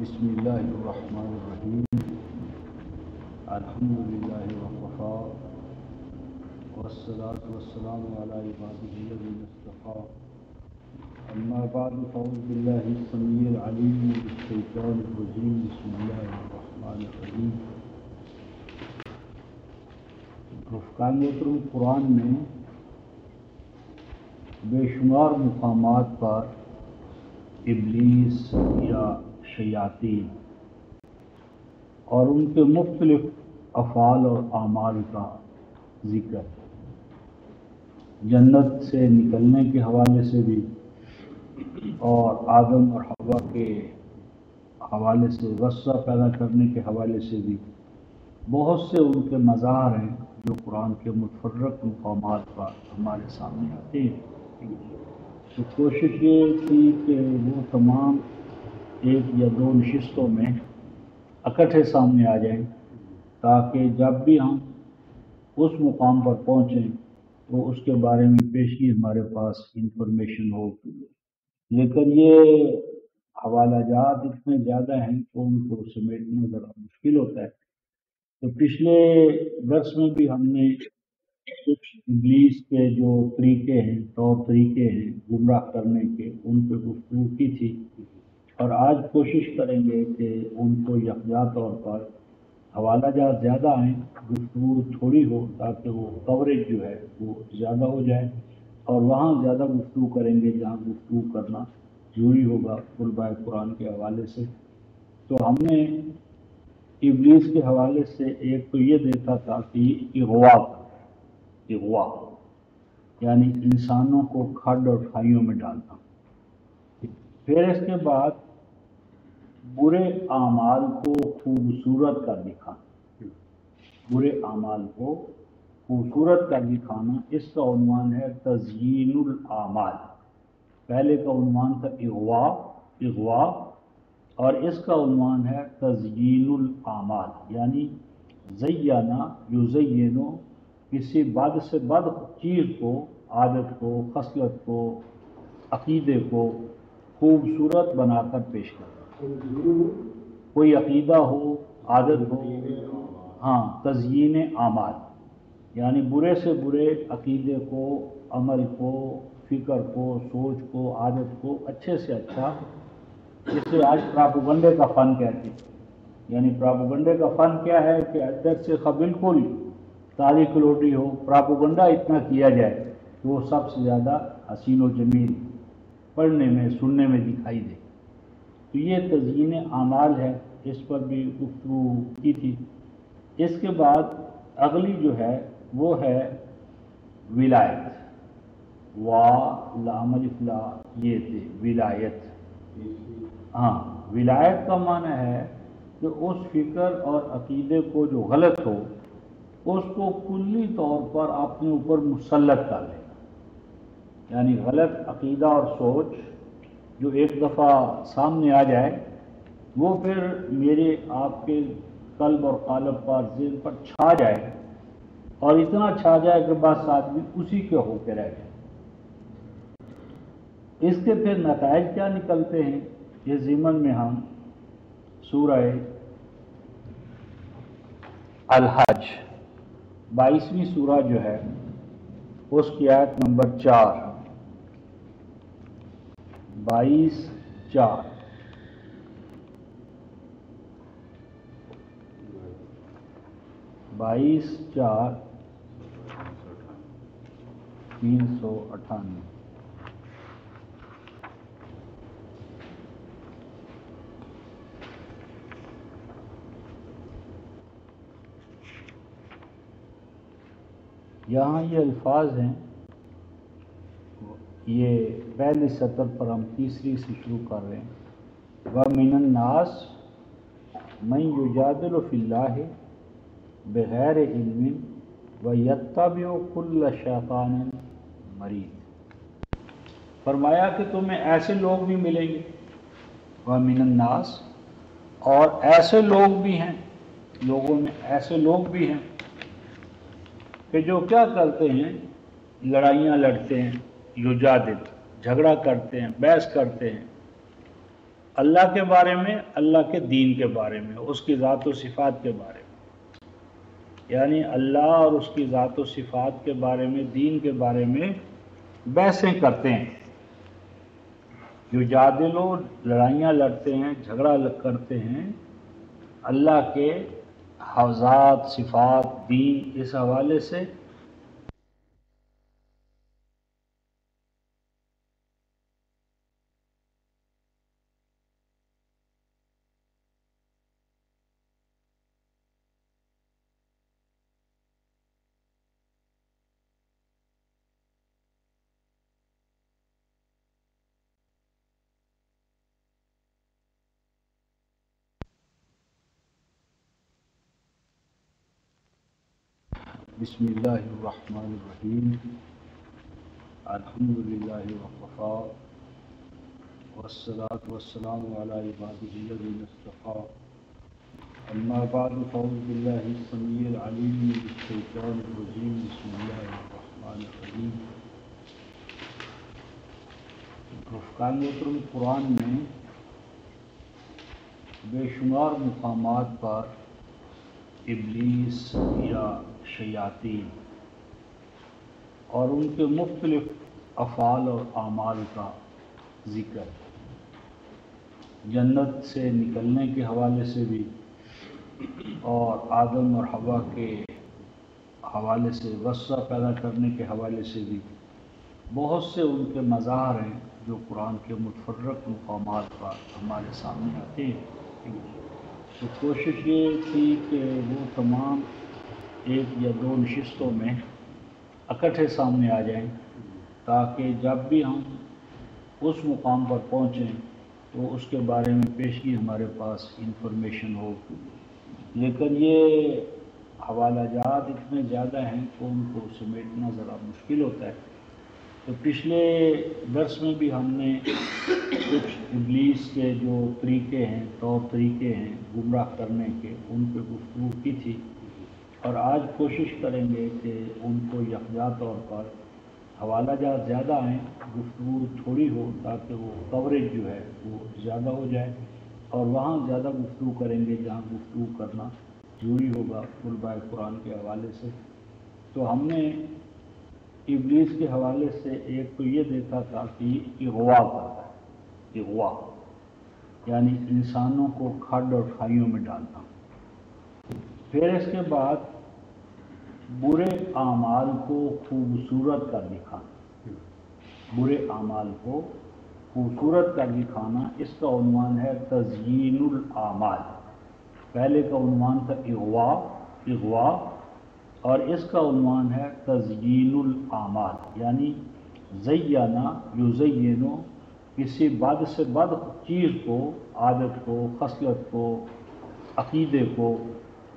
بسم اللہ الرحمن الرحیم الحمدللہ وقفا والصلاة والسلام علی عبادہ الذین اصطفیٰ اما بعد فاعوذ باللہ السمیع العلیم من الشیطان الرجیم بسم اللہ الرحمن الرحیم۔ رفقان محترم، قرآن میں بے شمار مقامات پر ابلیس یا شیاطین اور ان کے مختلف افعال اور اعمال کا ذکر ہے۔ جنت سے نکلنے کے حوالے سے بھی اور آدم اور حوا کے حوالے سے، غصہ پیدا کرنے کے حوالے سے بھی بہت سے ان کے مظاہر ہیں جو قرآن کے متفرق مقامات پر ہمارے سامنے آتے ہیں۔ تو کوشش یہ تھی کہ وہ تمام ایک یا دو نشستوں میں اکٹھے سامنے آ جائیں، تاکہ جب بھی ہم اس مقام پر پہنچیں تو اس کے بارے میں پیشگی ہمارے پاس انفارمیشن ہو۔ لیکن یہ حوالہ جات اتنے زیادہ ہیں کہ ان کو سمیٹنا ذرا مشکل ہوتا ہے۔ تو پچھلے درس میں بھی ہم نے کچھ ابلیس کے جو طریقے ہیں، طور طریقے ہیں گمراہ کرنے کے، ان پہ گفتگو کی تھی، اور آج کوشش کریں گے کہ ان کو یکجا طور پر حوالہ جات زیادہ آئیں، گفتگو تھوڑی ہو، تاکہ وہ کوریج جو ہے وہ زیادہ ہو جائے، اور وہاں زیادہ گفتگو کریں گے جہاں گفتگو کرنا ضروری ہوگا طلباء قرآن کے حوالے سے۔ تو ہم نے ابلیس کے حوالے سے ایک تو یہ دیکھا تھا کہ اغوا یعنی انسانوں کو کھڈ اور کھائیوں میں ڈالنا۔ پھر اس کے بعد برے اعمال کو خوبصورت کر دکھانا، برے اعمال کو خوبصورت کر دکھانا، اس کا عنوان ہے تزیین الاعمال۔ پہلے کا عنوان تھا اغوا، اور اس کا عنوان ہے تزیین الاعمال، یعنی زینا یزینو، کسی بد سے بد چیز کو، عادت کو، خصلت کو، عقیدے کو خوبصورت بنا کر پیش کرنا۔ کوئی عقیدہ ہو، عادت ہو، ہاں، تزیین اعمال یعنی برے سے برے عقیدے کو، عمل کو، فکر کو، سوچ کو، عادت کو اچھے سے اچھا، جسے آج پراپوگنڈے کا فن کہتے ہیں۔ یعنی پراپوگنڈے کا فن کیا ہے کہ اندر سے بالکل تاریخ کلوٹی ہو، پراپوگنڈا اتنا کیا جائے کہ وہ سب سے زیادہ حسین و جمیل پڑھنے میں، سننے میں دکھائی دے۔ تو یہ تزیین اعمال ہے، اس پر بھی گفتگو کی تھی۔ اس کے بعد اگلی جو ہے وہ ہے ولایت، لام الف لا، یہ تھے ولایت۔ ہاں، ولایت کا معنی ہے کہ اس فکر اور عقیدے کو جو غلط ہو، اس کو کلی طور پر اپنے اوپر مسلط کر لینا۔ یعنی غلط عقیدہ اور سوچ جو ایک دفعہ سامنے آ جائے، وہ پھر میرے آپ کے قلب اور قالب پر، ذہن پر چھا جائے، اور اتنا چھا جائے کہ بس آدمی اسی کے ہو کے رہ جائے۔ اس کے پھر نتائج کیا نکلتے ہیں، اس ضمن میں ہم سورہ الحج 22ویں سورہ جو ہے اس کی آیت نمبر 4، 22:4، بائیس چار 398۔ یہاں یہ الفاظ ہیں، یہ پہلی سطر پر ہم تیسری سے شروع کر رہے ہیں۔ وَمِنَ النَّاسِ مَن يُجَادِلُ فِي اللَّهِ بِغَيْرِ عِلْمٍ وَيَتَّبِعُ كُلَّ شَيْطَانٍ مَرِیدٍ۔ فرمایا کہ تمہیں ایسے لوگ بھی ملیں گے، وَمِنَ النَّاسِ، اور ایسے لوگ بھی ہیں، لوگوں میں ایسے لوگ بھی ہیں کہ جو کیا کرتے ہیں، لڑائیاں لڑتے ہیں، یجادل، جھگڑا کرتے ہیں، بحث کرتے ہیں اللہ کے بارے میں، اللہ کے دین کے بارے میں، اس کی ذات و صفات کے بارے میں، یعنی اللہ اور اس کی ذات و صفات کے بارے میں، دین کے بارے میں بحثیں کرتے ہیں۔ جو جادلو لڑائیاں لڑتے ہیں، جھگڑا کرتے ہیں اللہ کے حوزات، صفات، دین، اس حوالے سے بسم اللہ الرحمن الرحیم، الحمدللہ وقفا والصلاة والسلام علی عبادہ الذین اصطفیٰ، اما بعد فاعوذ باللہ السمیع العلیم من الشیطان الرجیم، بسم اللہ الرحمن الرحیم۔ رفقان محترم، قرآن میں بے شمار مقامات پر ابلیس یا شیاطین اور ان کے مختلف افعال اور اعمال کا ذکر ہے، جنت سے نکلنے کے حوالے سے بھی اور آدم اور حوا کے حوالے سے، غصہ پیدا کرنے کے حوالے سے بھی بہت سے ان کے مظاہر ہیں جو قرآن کے متفرق مقامات پر ہمارے سامنے آتے ہیں۔ تو کوشش یہ تھی کہ وہ تمام ایک یا دو نشستوں میں اکٹھے سامنے آ جائیں، تاکہ جب بھی ہم اس مقام پر پہنچیں تو اس کے بارے میں پیشگی ہمارے پاس انفارمیشن ہو۔ لیکن یہ حوالہ جات اتنے زیادہ ہیں کہ ان کو سمیٹنا ذرا مشکل ہوتا ہے۔ تو پچھلے درس میں بھی ہم نے کچھ ابلیس کے جو طریقے ہیں، طور طریقے ہیں گمراہ کرنے کے، ان پہ گفتگو کی تھی، اور آج کوشش کریں گے کہ ان کو یکجا طور پر حوالہ جات زیادہ آئیں، گفتگو تھوڑی ہو، تاکہ وہ کوریج جو ہے وہ زیادہ ہو جائے، اور وہاں زیادہ گفتگو کریں گے جہاں گفتگو کرنا ضروری ہوگا طلباء قرآن کے حوالے سے۔ تو ہم نے ابلیس کے حوالے سے ایک تو یہ دیکھا تھا کہ اغوا کرتا ہے، اغوا یعنی انسانوں کو کھڈ اور کھائیوں میں ڈالنا۔ پھر اس کے بعد برے اعمال کو خوبصورت کر دکھانا، برے اعمال کو خوبصورت کر دکھانا، اس کا عنوان ہے تزیین الاعمال۔ پہلے کا عنوان تھا اغوا، اغوا، اور اس کا عنوان ہے تزیین الاعمال، یعنی زینا یزینو، کسی بد سے بد چیز کو، عادت کو، خصلت کو، عقیدے کو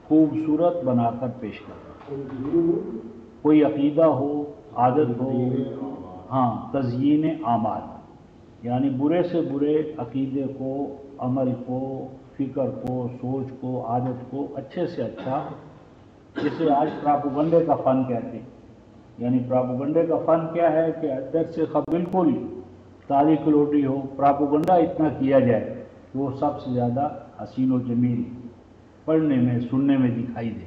خوبصورت بنا کر پیش کرنا۔ کوئی عقیدہ ہو، عادت ہو، ہاں، تزیین اعمال یعنی برے سے برے عقیدے کو، عمل کو، فکر کو، سوچ کو، عادت کو اچھے سے اچھا، جسے آج پراپوگنڈے کا فن کہتے ہیں۔ یعنی پراپوگنڈے کا فن کیا ہے کہ در سے بالکل تاریخ کلوٹی ہو، پراپوگنڈا اتنا کیا جائے کہ وہ سب سے زیادہ حسین و جمیل پڑھنے میں، سننے میں دکھائی دے۔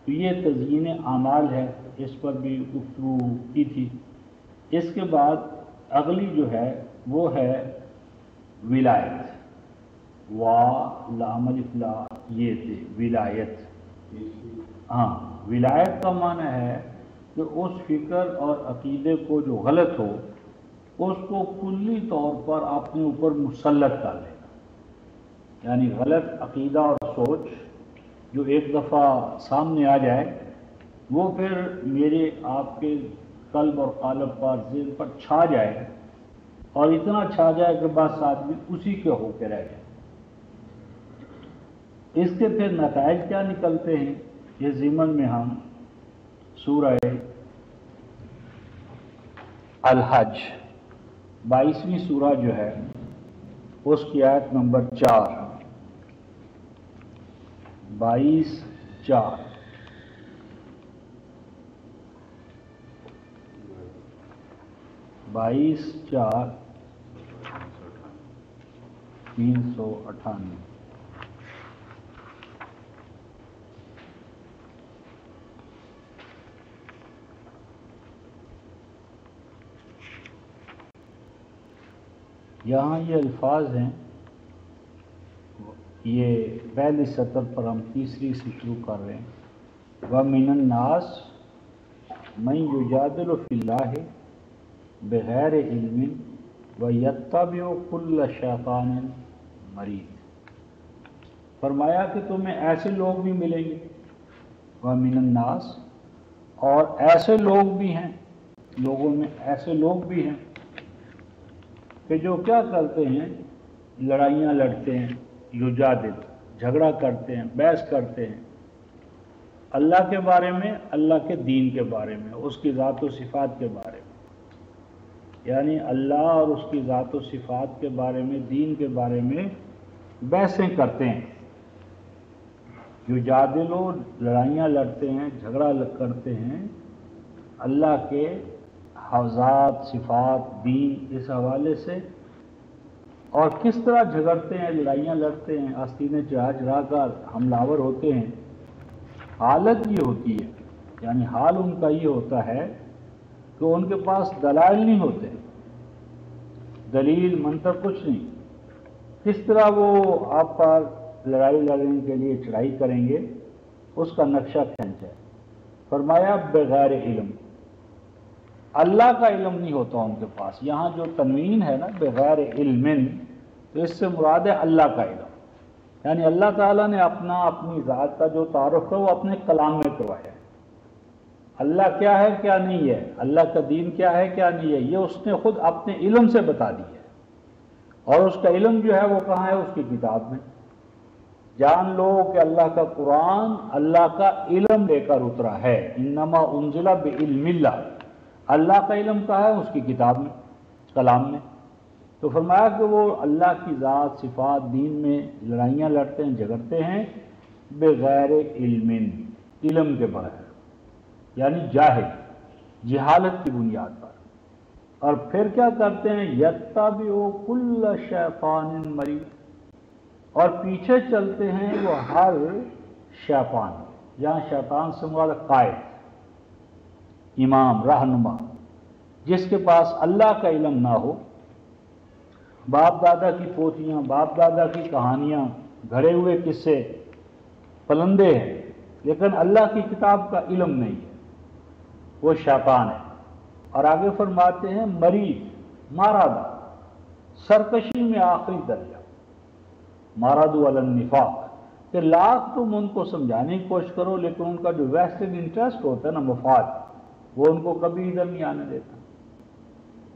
تو یہ تزیین اعمال ہے، اس پر بھی گفتگو کی تھی۔ اس کے بعد اگلی جو ہے وہ ہے ولایت، وا لام الف لا، یہ تھے ولایت۔ ہاں، ولایت کا معنی ہے کہ اس فکر اور عقیدے کو جو غلط ہو، اس کو کلی طور پر اپنے اوپر مسلط کر لینا۔ یعنی غلط عقیدہ اور سوچ جو ایک دفعہ سامنے آ جائے، وہ پھر میرے آپ کے قلب اور قالب پر، ذہن پر چھا جائے، اور اتنا چھا جائے کہ بس آدمی اسی کے ہو کے رہ جائے۔ اس کے پھر نتائج کیا نکلتے ہیں، یہ ضمن میں ہم سورہ الحج 22ویں سورہ جو ہے اس کی آیت نمبر 4، 22:4، 398۔ یہاں یہ الفاظ ہیں، یہ پہلی سطر پر ہم تیسری سے شروع کر رہے ہیں۔ وَمِنَ النَّاسِ مَن يُجَادِلُ فِي اللَّهِ بِغَيْرِ عِلْمٍ وَيَتَّبِعُ كُلَّ شَيْطَانٍ مَرِيدٍ۔ فرمایا کہ تمہیں ایسے لوگ بھی ملیں گے، وَمِنَ النَّاسِ، اور ایسے لوگ بھی ہیں، لوگوں میں ایسے لوگ بھی ہیں کہ جو کیا کرتے ہیں، لڑائیاں لڑتے ہیں، یجادل، جھگڑا کرتے ہیں، بحث کرتے ہیں اللہ کے بارے میں، اللہ کے دین کے بارے میں، اس کی ذات و صفات کے بارے میں، یعنی اللہ اور اس کی ذات و صفات کے بارے میں، دین کے بارے میں بحثیں کرتے ہیں۔ یجادلو، لڑائیاں لڑتے ہیں، جھگڑا کرتے ہیں اللہ کے حوزات، صفات، دین، اس حوالے سے۔ اور کس طرح جھگڑتے ہیں، لڑائیاں لڑتے ہیں، آستینیں چڑھا چڑھا کر حملہ آور ہوتے ہیں۔ حالت یہ ہوتی ہے، یعنی حال ان کا یہ ہوتا ہے کہ ان کے پاس دلائل نہیں ہوتے، دلیل منطق کچھ نہیں۔ کس طرح وہ آپ پر لڑائی لڑنے کے لیے چڑھائی کریں گے، اس کا نقشہ کھینچا ہے۔ فرمایا بغیر علم، اللہ کا علم نہیں ہوتا ان کے پاس۔ یہاں جو تنوین ہے نا بغیر علم، تو اس سے مراد ہے اللہ کا علم، یعنی اللہ تعالیٰ نے اپنی ذات کا جو تعارف ہے وہ اپنے کلام میں کروایا ہے۔ اللہ کیا ہے کیا نہیں ہے، اللہ کا دین کیا ہے کیا نہیں ہے، یہ اس نے خود اپنے علم سے بتا دی ہے۔ اور اس کا علم جو ہے وہ کہاں ہے، اس کی کتاب میں۔ جان لو کہ اللہ کا قرآن اللہ کا علم لے کر اترا ہے، انما انزل بعلم اللہ، اللہ کا علم کہاں ہے، اس کی کتاب میں، کلام میں۔ تو فرمایا کہ وہ اللہ کی ذات، صفات، دین میں لڑائیاں لڑتے ہیں، جھگڑتے ہیں بغیر علم، علم کے بغیر، یعنی جاہل، جہالت کی بنیاد پر۔ اور پھر کیا کرتے ہیں، یتبع کل شیطان مرید، اور پیچھے چلتے ہیں وہ ہر شیطان، یہاں شیطان سے مراد قائد، امام، رہنما، جس کے پاس اللہ کا علم نہ ہو، باپ دادا کی پوتیاں، باپ دادا کی کہانیاں، گھڑے ہوئے قصے، پلندے ہیں، لیکن اللہ کی کتاب کا علم نہیں ہے، وہ شیطان ہے۔ اور آگے فرماتے ہیں مرید، مارادہ، سرکشی میں آخری درجہ، مارادو علی النفاق، کہ لاکھ تم ان کو سمجھانے کی کوشش کرو لیکن ان کا جو ویسٹڈ انٹرسٹ ہوتا ہے نا، مفاد، وہ ان کو کبھی ادھر نہیں آنے دیتا۔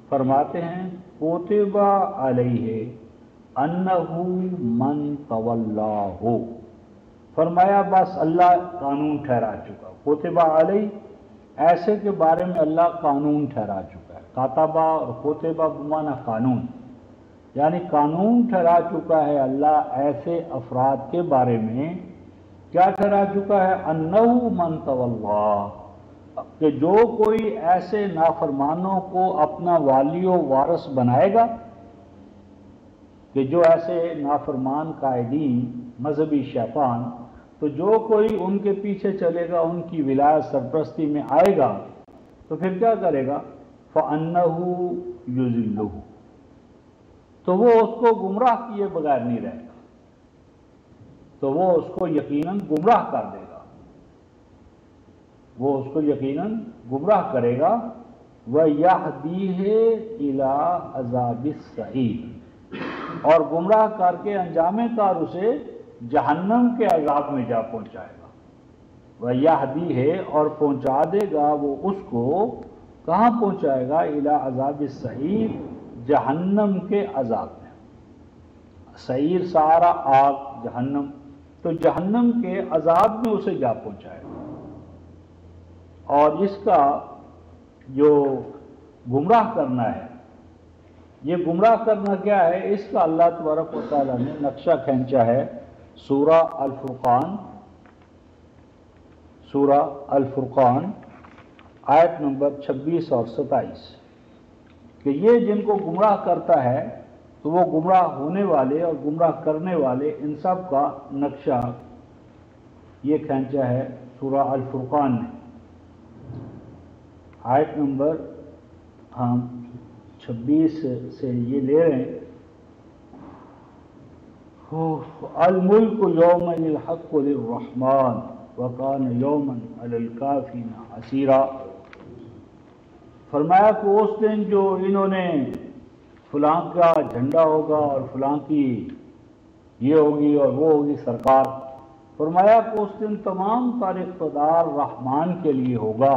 فرماتے ہیں کتب علیہ انہ من تولاہ، فرمایا بس اللہ قانون ٹھہرا چکا، کتب علیہ، ایسے کے بارے میں اللہ قانون ٹھہرا چکا ہے۔ کاتبہ اور کتبہ بمعنی قانون، یعنی قانون ٹھہرا چکا ہے اللہ ایسے افراد کے بارے میں۔ کیا ٹھہرا چکا ہے، انہ من تولاہ، کہ جو کوئی ایسے نافرمانوں کو اپنا والی و وارث بنائے گا، کہ جو ایسے نافرمان قائدین، مذہبی شیطان، تو جو کوئی ان کے پیچھے چلے گا، ان کی ولایت سرپرستی میں آئے گا، تو پھر کیا کرے گا، فَأَنَّهُ يُضِلُّهُ، تو وہ اس کو گمراہ کیے بغیر نہیں رہے گا، تو وہ اس کو یقیناً گمراہ کر دے گا، وہ اس کو یقیناً گمراہ کرے گا۔ وَيَهْدِيهِ إِلَىٰ عَذَابِ السَّعِيرِ، اور گمراہ کر کے انجام کار اسے جہنم کے عذاب میں جا پہنچائے گا۔ وَيَهْدِيهِ، اور پہنچا دے گا وہ اس کو، کہاں پہنچائے گا، إِلَىٰ عَذَابِ السَّعِيرِ، جہنم کے عذاب میں۔ سعیر، سارا، آگ، جہنم، تو جہنم کے عذاب میں اسے جا پہنچائے گا۔ اور اس کا جو گمراہ کرنا ہے، یہ گمراہ کرنا کیا ہے، اس کا اللہ تبارک و تعالیٰ نے نقشہ کھینچا ہے سورہ الفرقان، سورہ الفرقان آیت نمبر 26 اور 27، کہ یہ جن کو گمراہ کرتا ہے تو وہ گمراہ ہونے والے اور گمراہ کرنے والے ان سب کا نقشہ یہ کھینچا ہے سورہ الفرقان نے، آیت نمبر ہم 26 سے یہ لے رہے ہیں، الملک یومئذ الحق للرحمن وکان یوما علی الکافرین عسیرا۔ فرمایا کہ اس دن جو انہوں نے فلاں کا جھنڈا ہوگا اور فلاں کی یہ ہوگی اور وہ ہوگی سرکار، فرمایا کہ اس دن تمام تر اقتدار رحمان کے لیے ہوگا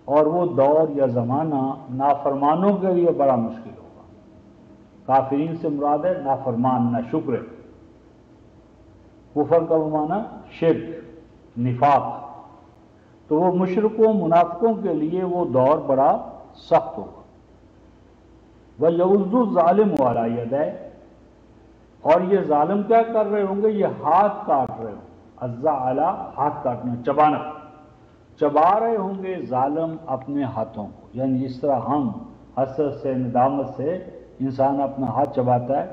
اور وہ دور یا زمانہ نافرمانوں کے لیے بڑا مشکل ہوگا۔ کافرین سے مراد ہے نافرمان، نہ شکر، کفر کا معنی شرک، نفاق، تو وہ مشرکوں منافقوں کے لیے وہ دور بڑا سخت ہوگا۔ وَيَعُضُّ الظَّالِمُ عَلَىٰ يَدَيْهِ، اور یہ ظالم کیا کر رہے ہوں گے؟ یہ ہاتھ کاٹ رہے ہوں، عَضَّ عَلَىٰ، ہاتھ کاٹنا، چبانا، چبا رہے ہوں گے ظالم اپنے ہاتھوں کو، یعنی جس طرح ہم حسرت سے ندامت سے انسان اپنا ہاتھ چباتا ہے،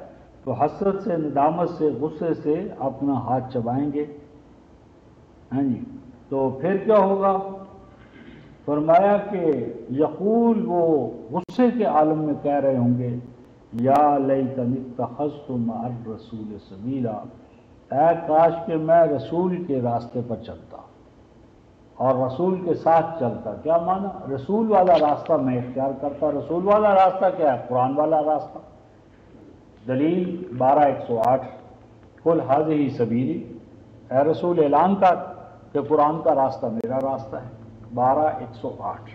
تو حسرت سے ندامت سے غصے سے اپنا ہاتھ چبائیں گے۔ ہاں جی، تو پھر کیا ہوگا؟ فرمایا کہ یقول، وہ غصے کے عالم میں کہہ رہے ہوں گے، یا لیتنی اتخذت مع الرسول سبیلا، اے کاش کہ میں رسول کے راستے پر چلتا اور رسول کے ساتھ چلتا۔ کیا معنی؟ رسول والا راستہ میں اختیار کرتا۔ رسول والا راستہ کیا ہے؟ قرآن والا راستہ۔ دلیل 12:108، قل ھذہ سبیلی، اے رسول اعلان کر کہ قرآن کا راستہ میرا راستہ ہے۔ 12:108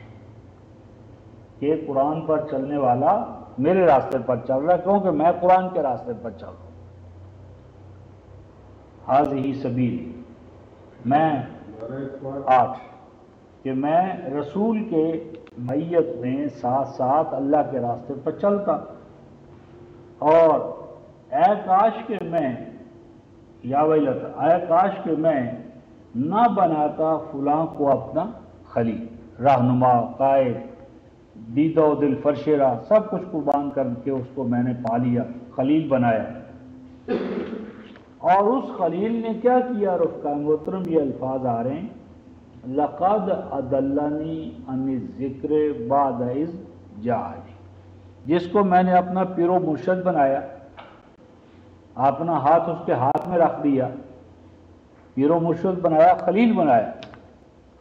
کہ قرآن پر چلنے والا میرے راستے پر چل رہا ہے، کیونکہ میں قرآن کے راستے پر چل رہا ہوں۔ ھذہ سبیلی، میں 8 کہ میں رسول کے معیت میں ساتھ ساتھ اللہ کے راستے پر چلتا، اور اے کاش کہ میں، یا ویلتا، اے کاش کہ میں نہ بناتا فلاں کو اپنا خلیل، رہنما، قائد، دیدہ و دل فرشیرہ، سب کچھ قربان کر کے اس کو میں نے پا لیا، خلیل بنایا۔ اور اس خلیل نے کیا کیا؟ رفقا محترم یہ الفاظ آ رہے ہیں، لقد اضلنی عن الذکر بعد اذ جاءنی، جس کو میں نے اپنا پیر و مرشد بنایا، اپنا ہاتھ اس کے ہاتھ میں رکھ دیا، پیر و مرشد بنایا، خلیل بنایا۔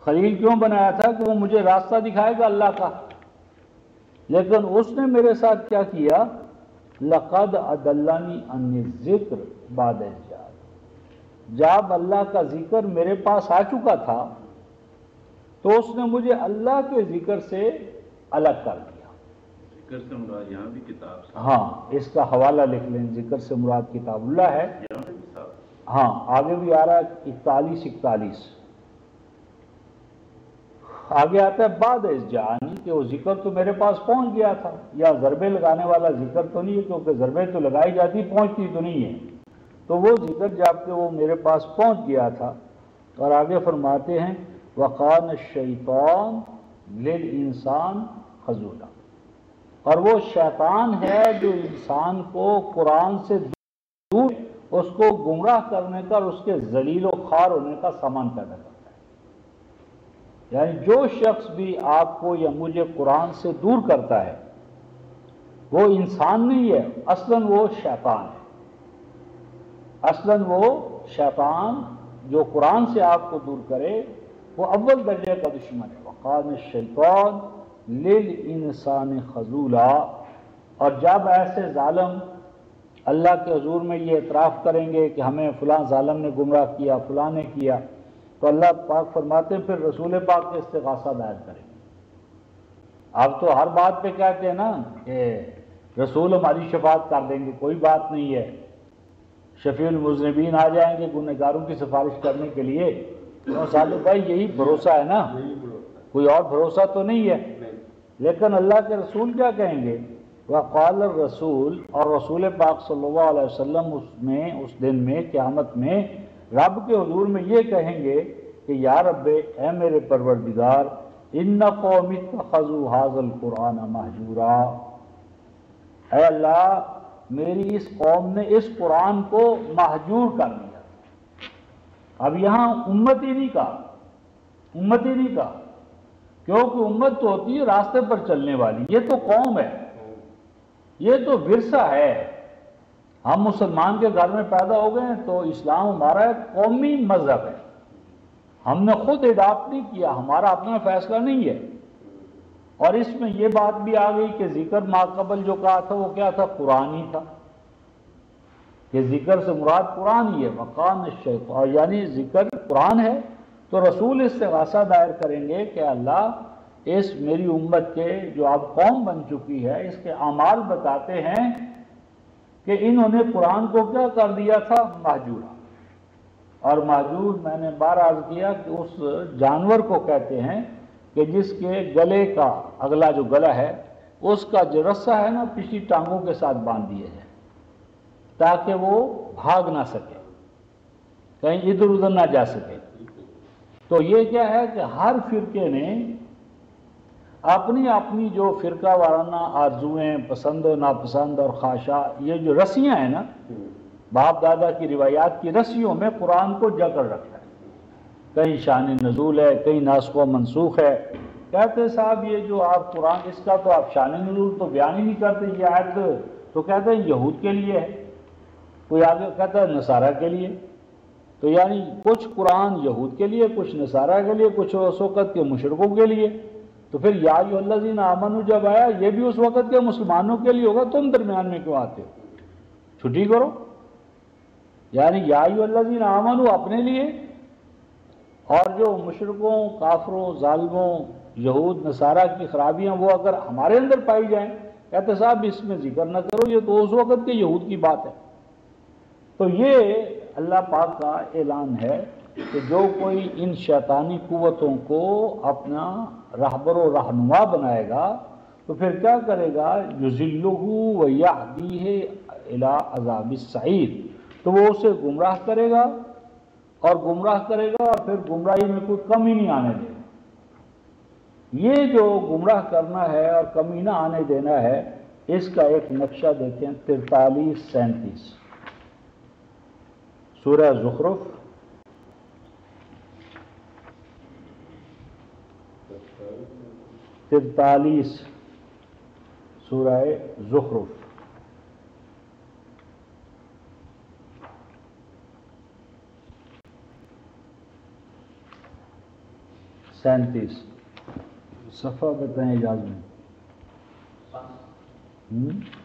خلیل کیوں بنایا تھا؟ کہ وہ مجھے راستہ دکھائے گا اللہ کا، لیکن اس نے میرے ساتھ کیا کیا؟ لقد اضلنی عن الذکر بعد اذ جاءنی، جب اللہ کا ذکر میرے پاس آ چکا تھا تو اس نے مجھے اللہ کے ذکر سے الگ کر دیا۔ ذکر سے مراد یہاں بھی کتاب سے، ہاں، اس کا حوالہ لکھ لیں، ذکر سے مراد کتاب اللہ ہے۔ یہاں بھی کتاب، ہاں، آگے بھی آ رہا ہے 41-41، آگے آتا ہے بعد از جانی، کہ وہ ذکر تو میرے پاس پہنچ گیا تھا، یا ضربے لگانے والا ذکر تو نہیں ہے، کیونکہ ضربے تو لگائی جاتی، پہنچتی تو نہیں ہے، تو وہ ذکر جب کہ وہ میرے پاس پہنچ گیا تھا۔ اور آگے فرماتے ہیں وَقَانَ الشَّیطَانُ لِلْإِنسَانِ خَذُولًا، اور وہ شیطان ہے جو انسان کو قرآن سے دور، اس کو گمراہ کرنے کا اور اس کے ذلیل و خوار ہونے کا سامان پیدا کرتا ہے۔ یعنی جو شخص بھی آپ کو یا مجھے قرآن سے دور کرتا ہے وہ انسان نہیں ہے، اصلاً وہ شیطان ہے۔ اصلاً وہ شیطان جو قرآن سے آپ کو دور کرے وہ اول درجے کا دشمن ہے۔ وَقَانَ الشَّیطَانُ لِلْإِنسَانِ خَذُولًا، اور جب ایسے ظالم اللہ کے حضور میں یہ اعتراف کریں گے کہ ہمیں فلاں ظالم نے گمراہ کیا، فلاں نے کیا، تو اللہ پاک فرماتے ہیں پھر رسول پاک کے استغاثہ دائر کریں گے۔ اب تو ہر بات پہ کہتے ہیں نا کہ رسول ہماری شفاعت کر دیں گے، کوئی بات نہیں ہے، شفیع المذنبین آ جائیں گے گنہگاروں کی سفارش کرنے کے لیے۔ تو سالو بھائی یہی بھروسہ ہے نا، کوئی اور بھروسہ تو نہیں ہے۔ لیکن اللہ کے رسول کیا کہیں گے؟ وقال الرسول، اور رسول پاک صلی اللہ علیہ وسلم اس دن میں، قیامت میں رب کے حضور میں یہ کہیں گے کہ یا رب، اے میرے پروردگار، ان قوم اتخذوا ھذا القرآن مہجورا، اے اللہ میری اس قوم نے اس قرآن کو مہجور کر دیا۔ اب یہاں امت ہی نہیں کہا، امت ہی نہیں کہا، کیونکہ امت تو ہوتی ہے راستے پر چلنے والی، یہ تو قوم ہے، یہ تو ورثہ ہے۔ ہم مسلمان کے گھر میں پیدا ہو گئے ہیں تو اسلام ہمارا ایک قومی مذہب ہے، ہم نے خود اڈاپٹ نہیں کیا، ہمارا اپنا فیصلہ نہیں ہے۔ اور اس میں یہ بات بھی آ گئی کہ ذکر ما قبل جو کہا تھا وہ کیا تھا؟ قرآن ہی تھا، کہ ذکر سے مراد قرآن ہی ہے، وقان الشیطان، یعنی ذکر قرآن ہے تو رسول استغاثہ دائر کریں گے کہ اللہ اس میری امت کے جو اب قوم بن چکی ہے اس کے اعمال بتاتے ہیں کہ انہوں نے قرآن کو کیا کر دیا تھا؟ مہجورا۔ اور مہجور میں نے بار عرض کیا کہ اس جانور کو کہتے ہیں کہ جس کے گلے کا اگلا جو گلا ہے اس کا جو رسہ ہے نا پچھلی ٹانگوں کے ساتھ باندھ دیے جائے تاکہ وہ بھاگ نہ سکے، کہیں ادھر ادھر نہ جا سکے۔ تو یہ کیا ہے کہ ہر فرقے نے اپنی اپنی جو فرقہ وارانہ آرزویں، پسند و ناپسند اور خواہشات، یہ جو رسیاں ہیں نا باپ دادا کی روایات کی رسیوں میں قرآن کو جکڑ رکھا ہے، کہیں شان نزول ہے، کہیں ناسخ و منسوخ ہے۔ کہتے صاحب یہ جو آپ قرآن اس کا تو آپ شان نزول تو بیان ہی نہیں کرتے، یہ آیت تو کہتے ہیں یہود کے لیے ہے، کوئی آگے کہتا ہے نصارہ کے لیے، تو یعنی کچھ قرآن یہود کے لیے، کچھ نصارہ کے لیے، کچھ اس وقت کے مشرکوں کے لیے۔ تو پھر یا ایھا الذین آمنوا جب آیا یہ بھی اس وقت کے مسلمانوں کے لیے ہوگا، تم درمیان میں کیوں آتے ہو؟ چھٹی کرو، یعنی یا ایھا الذین آمنوا اپنے لیے، اور جو مشرکوں، کافروں، ظالموں، یہود نصارہ کی خرابیاں وہ اگر ہمارے اندر پائی جائیں، کہتے صاحب اس میں ذکر نہ کرو، یہ تو اس وقت کے یہود کی بات ہے۔ تو یہ اللہ پاک کا اعلان ہے کہ جو کوئی ان شیطانی قوتوں کو اپنا رہبر و رہنما بنائے گا تو پھر کیا کرے گا؟ یضلہ ویہدیہ الی عذاب السعیر، تو وہ اسے گمراہ کرے گا اور گمراہ کرے گا اور پھر گمراہی میں کوئی کمی نہیں آنے دے گا۔ یہ جو گمراہ کرنا ہے اور کمی نہ آنے دینا ہے، اس کا ایک نقشہ دیکھیں 43-37 سورہ زخرف، 43 سورہ زخرف، سینتیس صفحہ بتائیں اجازت میں۔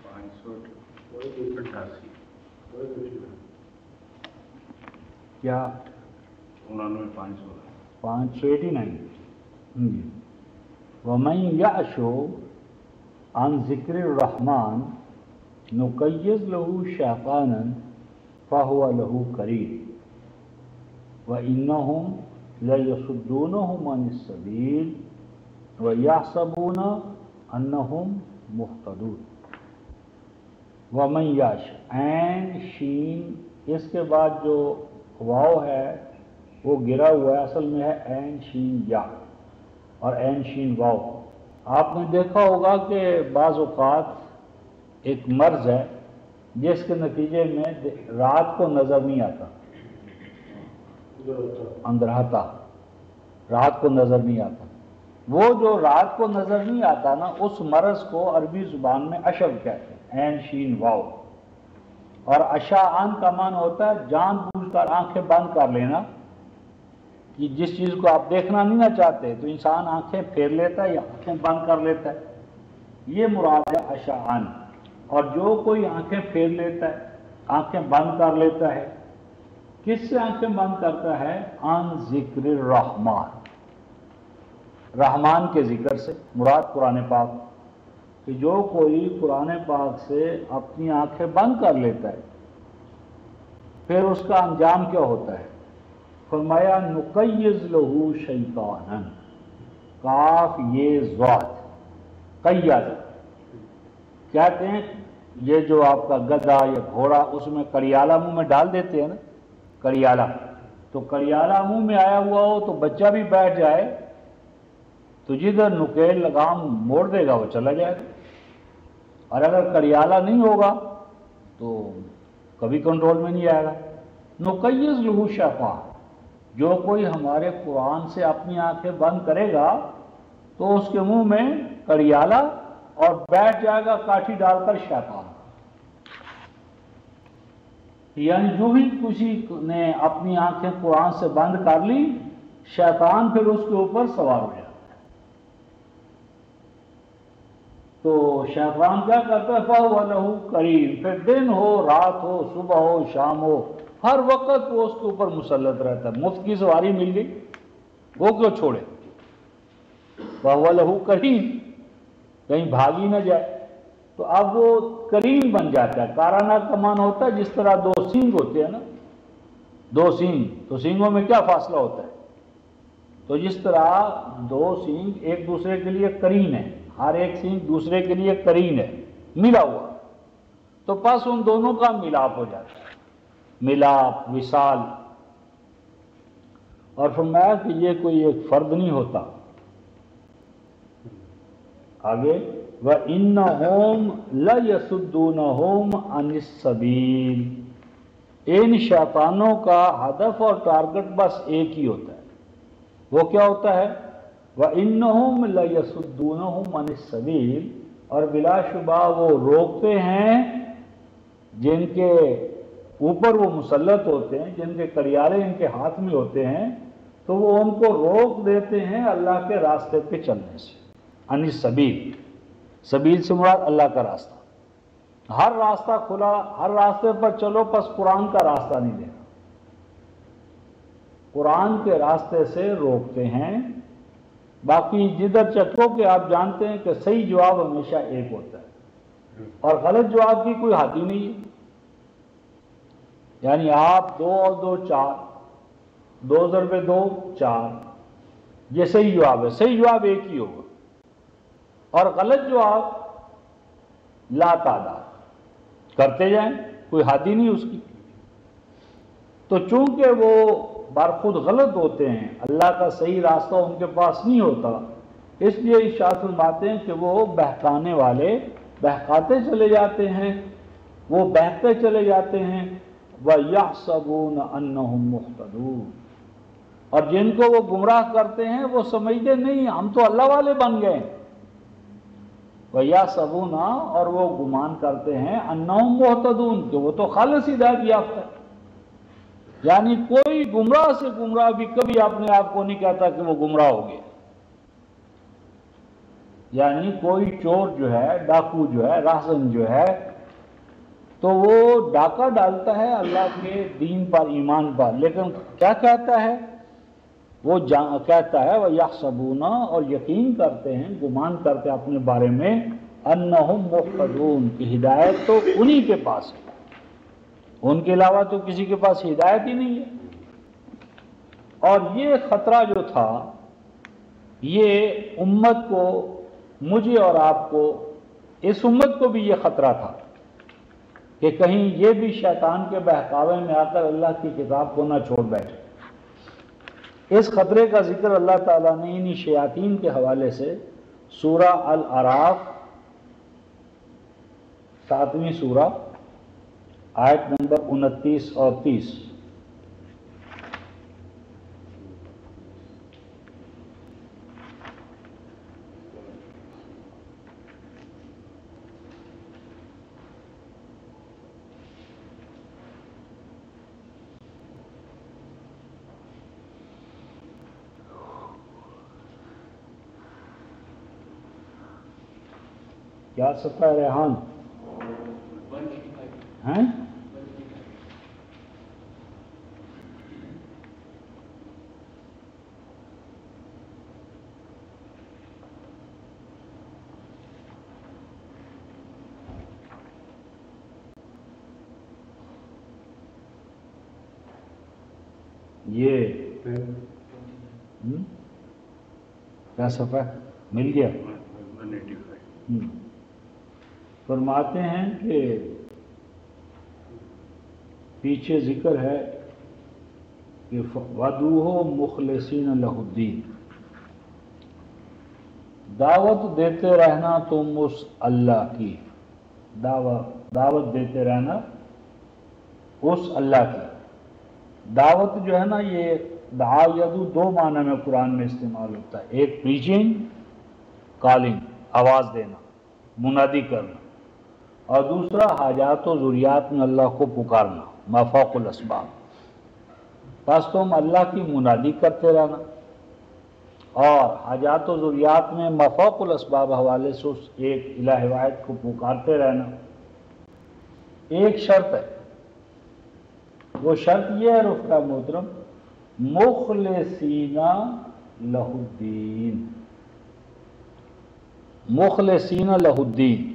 588 کیا 589 وَمَن يَعْشُ عَن ذِكْرِ الرَّحْمَنِ نُقَيِّضْ لَهُ شَيْطَانًا فَهُوَ لَهُ قَرِينٌ وَإِنَّهُمْ لَيَصُدُّونَهُمْ عَنِ السَّبِيلِ وَيَحْسَبُونَ أَنَّهُمْ مُهْتَدُونَ۔ وَمَن يَعْشُ، عین شین اس کے بعد جو واو ہے وہ گرا ہوا ہے، اصل میں ہے عین شین یا اور عین شین واو۔ آپ نے دیکھا ہوگا کہ بعض اوقات ایک مرض ہے جس کے نتیجے میں رات کو نظر نہیں آتا، اندراہتا، رات کو نظر نہیں آتا۔ وہ جو رات کو نظر نہیں آتا نا اس مرض کو عربی زبان میں اشب کہتے ہیں، عین شین واو۔ اور اشعان کا معنی ہوتا ہے جان بوجھ کر آنکھیں بند کر لینا، کہ جس چیز کو آپ دیکھنا نہیں نہ چاہتے تو انسان آنکھیں پھیر لیتا ہے یا آنکھیں بند کر لیتا ہے، یہ مراد ہے اشعان۔ اور جو کوئی آنکھیں پھیر لیتا ہے، آنکھیں بند کر لیتا ہے، کس سے آنکھیں بند کرتا ہے؟ عن ذکر الرحمن، رحمان کے ذکر سے، مراد قرآن پاک، کہ جو کوئی قرآن پاک سے اپنی آنکھیں بند کر لیتا ہے پھر اس کا انجام کیا ہوتا ہے؟ فرمایا نقیض لہ شیطانا، کاف یہ ذات، قید کہتے ہیں یہ جو آپ کا گدھا یا گھوڑا اس میں کڑیالہ منہ میں ڈال دیتے ہیں نا، کڑیالہ، تو کڑیالہ منہ میں آیا ہوا ہو تو بچہ بھی بیٹھ جائے تو جدھر نکیل لگام موڑ دے گا وہ چلا جائے گا، اور اگر کڑیالہ نہیں ہوگا تو کبھی کنٹرول میں نہیں آئے گا۔ نقیض لہو شیطان، جو کوئی ہمارے قرآن سے اپنی آنکھیں بند کرے گا تو اس کے منہ میں کڑیالہ اور بیٹھ جائے گا کاٹھی ڈال کر شیطان۔ یعنی جو ہی کسی نے اپنی آنکھیں قرآن سے بند کر لی، شیطان پھر اس کے اوپر سوار ہو جاتا ہے۔ تو شیطان کیا کرتا ہے؟ فَهُوَ لَهُ قَرِينٌ، پھر دن ہو، رات ہو، صبح ہو، شام ہو، ہر وقت وہ اس کے اوپر مسلط رہتا ہے۔ مفت کی سواری مل گئی، وہ کیوں چھوڑے؟ فَهُوَ لَهُ قَرِينٌ، کہیں بھاگی نہ جائے۔ تو اب وہ کریم بن جاتا ہے۔ کارانہ کا معنی ہوتا ہے جس طرح دو سینگ ہوتے ہیں نا، دو سینگ، تو سینگوں میں کیا فاصلہ ہوتا ہے؟ تو جس طرح دو سینگ ایک دوسرے کے لیے قرین ہے، ہر ایک سینگ دوسرے کے لیے قرین ہے، ملا ہوا، تو پس ان دونوں کا ملاپ ہو جاتا ہے، ملاپ، وصال۔ اور فرمایا کہ یہ کوئی ایک فرد نہیں ہوتا۔ آگے وَإِنَّهُمْ لَيَصُدُّونَهُمْ عَنِ السَّبِيلِ، ان شیطانوں کا ہدف اور ٹارگٹ بس ایک ہی ہوتا ہے۔ وہ کیا ہوتا ہے؟ وَإِنَّهُمْ لَيَصُدُّونَهُمْ عَنِ السَّبِيلِ، اور بلا شبہ وہ روکتے ہیں جن کے اوپر وہ مسلط ہوتے ہیں، جن کے کڑیالے ان کے ہاتھ میں ہوتے ہیں، تو وہ ان کو روک دیتے ہیں اللہ کے راستے پہ چلنے سے۔ عن السبیل، سبیل سے مراد اللہ کا راستہ۔ ہر راستہ کھلا، ہر راستے پر چلو، پس قرآن کا راستہ نہیں لینا۔ قرآن کے راستے سے روکتے ہیں۔ باقی جدھر چکو کہ آپ جانتے ہیں کہ صحیح جواب ہمیشہ ایک ہوتا ہے اور غلط جواب کی کوئی حد ہی نہیں ہے۔ یعنی آپ 2 اور 2 4، 2 ضرب 2 4، یہ صحیح جواب ہے، صحیح جواب ایک ہی ہوگا، اور غلط جواب لا تعداد، کرتے جائیں، کوئی حد ہی نہیں اس کی۔ تو چونکہ وہ برخود غلط ہوتے ہیں، اللہ کا صحیح راستہ ان کے پاس نہیں ہوتا، اس لیے ارشاد فرماتے ہیں کہ وہ بہکانے والے بہکاتے چلے جاتے ہیں، وہ بہکتے چلے جاتے ہیں۔ وَيَحْسَبُونَ أَنَّهُمْ مُهْتَدُونَ، اور جن کو وہ گمراہ کرتے ہیں وہ سمجھتے نہیں ہم تو اللہ والے بن گئے۔ وَيَحْسَبُونَ، اور وہ گمان کرتے ہیں، أَنَّهُمْ مُهْتَدُونَ، کہ وہ تو خالص ہدایت یافتہ ہے۔ یعنی کوئی گمراہ سے گمراہ بھی کبھی اپنے آپ کو نہیں کہتا کہ وہ گمراہ ہو گیا۔ یعنی کوئی چور جو ہے، ڈاکو جو ہے، راہزن جو ہے، تو وہ ڈاکہ ڈالتا ہے اللہ کے دین پر، ایمان پر، لیکن کیا کہتا ہے؟ وہ کہتا ہے وَيَحْسَبُونَ، اور یقین کرتے ہیں، گمان کرتے ہیں اپنے بارے میں، أَنَّهُمْ مُهْتَدُونَ، کہ ہدایت تو انہی کے پاس ہے، ان کے علاوہ تو کسی کے پاس ہدایت ہی نہیں ہے۔ اور یہ خطرہ جو تھا، یہ امت کو، مجھے اور آپ کو، اس امت کو بھی یہ خطرہ تھا کہ کہیں یہ بھی شیطان کے بہکاوے میں آ کر اللہ کی کتاب کو نہ چھوڑ بیٹھے۔ اس خطرے کا ذکر اللہ تعالیٰ نے انہی شیاطین کے حوالے سے سورہ الاعراف 7ویں سورہ، آیت نمبر 29 اور 30۔ کیا صفحہ ہے ریحان؟ ہیں؟ یہ کیا صفحہ مل گیا؟ 185۔ فرماتے ہیں کہ پیچھے ذکر ہے کہ وَدُوهُ مُخْلِصِينَ لَهُ الدِّينَ، دعوت دیتے رہنا تم اس اللہ کی دعوت دیتے رہنا اس اللہ کی دعوت جو ہے نا، یہ دعا یدو دو معنی میں قرآن میں استعمال ہوتا ہے، ایک پریچنگ، کالنگ، آواز دینا، منادی کرنا، اور دوسرا حاجات و ضروریات میں اللہ کو پکارنا، ما فوق الاسباب۔ بس تم اللہ کی منادی کرتے رہنا اور حاجات و ضروریات میں ما فوق الاسباب حوالے سے اس ایک الہ واحد کو پکارتے رہنا۔ ایک شرط ہے، وہ شرط یہ ہے رفقا محترم، مخلصین لہ الدین، مخلصین لہ الدین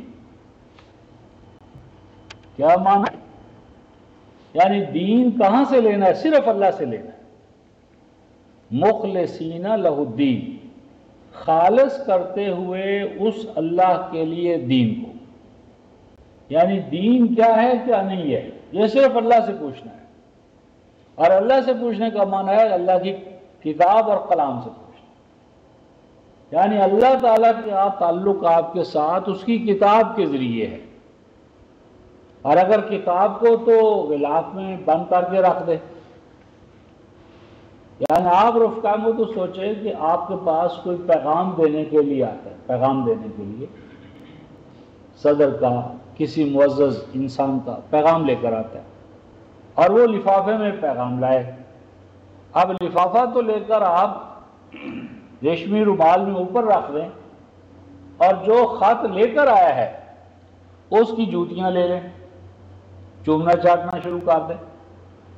کیا معنی؟ یعنی دین کہاں سے لینا ہے؟ صرف اللہ سے لینا ہے۔ مخلصین لہ الدین، خالص کرتے ہوئے اس اللہ کے لیے دین کو، یعنی دین کیا ہے کیا نہیں ہے یہ صرف اللہ سے پوچھنا ہے۔ اور اللہ سے پوچھنے کا معنی ہے اللہ کی کتاب اور کلام سے پوچھنا، یعنی اللہ تعالیٰ کا تعلق آپ کے ساتھ اس کی کتاب کے ذریعے ہے، اور اگر کتاب کو تو غلاف میں بند کر کے رکھ دے، یعنی آپ رفقا کو تو سوچیں کہ آپ کے پاس کوئی پیغام دینے کے لیے آتا ہے، پیغام دینے کے لیے صدر کا، کسی معزز انسان کا پیغام لے کر آتا ہے، اور وہ لفافے میں پیغام لائے۔ اب لفافہ تو لے کر آپ ریشمی رومال میں اوپر رکھ دیں، اور جو خط لے کر آیا ہے اس کی جوتیاں لے لیں، چومنا چاٹنا شروع کر دیں۔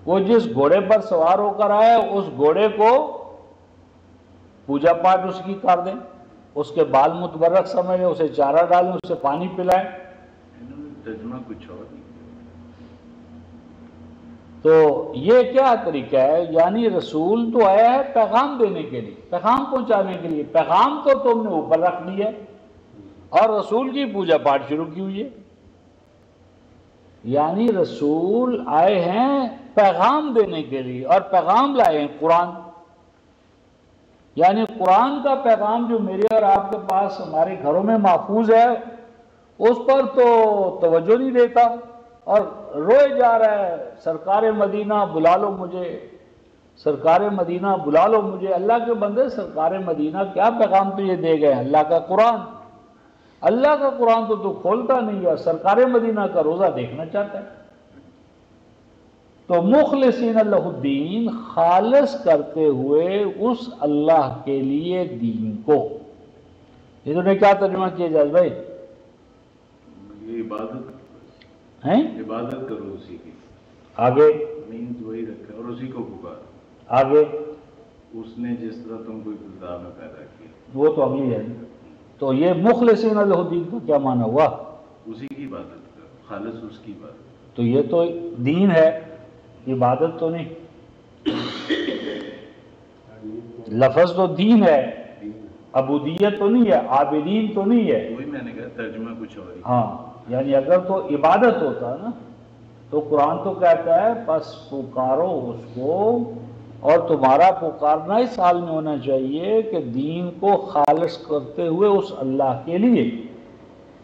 وہ جس گھوڑے پر سوار ہو کر آیا اس گھوڑے کو پوجا پاٹ اس کی کر دیں، اس کے بال متبرک سمجھیں، اسے چارہ ڈالیں، اسے پانی پلائیں۔ ترجمہ کچھ اور نہیں۔ تو یہ کیا طریقہ ہے؟ یعنی رسول تو آیا ہے پیغام دینے کے لیے، پیغام پہنچانے کے لیے، پیغام تو تم نے اوپر رکھ دیا ہے اور رسول کی پوجا پاٹ شروع کی ہوئی ہے۔ یعنی رسول آئے ہیں پیغام دینے کے لیے، اور پیغام لائے ہیں قرآن، یعنی قرآن کا پیغام جو میرے اور آپ کے پاس ہمارے گھروں میں محفوظ ہے اس پر تو توجہ نہیں دیتا اور روئے جا رہا ہے، سرکار مدینہ بلا لو مجھے، سرکار مدینہ بلا لو مجھے۔ اللہ کے بندے، سرکار مدینہ کیا پیغام تو یہ دے گئے؟ اللہ کا قرآن، اللہ کا قرآن تو کھولتا نہیں ہے، سرکار مدینہ کا روزہ دیکھنا چاہتا ہے۔ تو مخلصین لہ الدین، خالص کرتے ہوئے اس اللہ کے لیے دین کو۔ یہ تو نے کیا ترجمہ کیا جائے بھائی؟ یہ عبادت ہیں؟ عبادت کرو اسی کی، آگے مینز وہی رکھے اور اسی کو پکارو، آگے اس نے جس طرح تم کو ابتدا میں پیدا کیا، وہ تو اگلی ہے۔ تو یہ مخلصین لہ الدین کا کیا معنی ہوا؟ اسی کی عبادت کرو، خالص اس کی عبادت۔ تو یہ تو دین ہے، عبادت تو نہیں۔ لفظ تو دین ہے، عبودیت تو نہیں ہے، عابدین تو نہیں ہے۔ وہی میں نے کہا ترجمہ کچھ اور ہی۔ ہاں، یعنی اگر تو عبادت ہوتا نا تو قرآن تو کہتا ہے بس پکارو اس کو، اور تمہارا پکارنا اس حال میں ہونا چاہیے کہ دین کو خالص کرتے ہوئے اس اللہ کے لیے،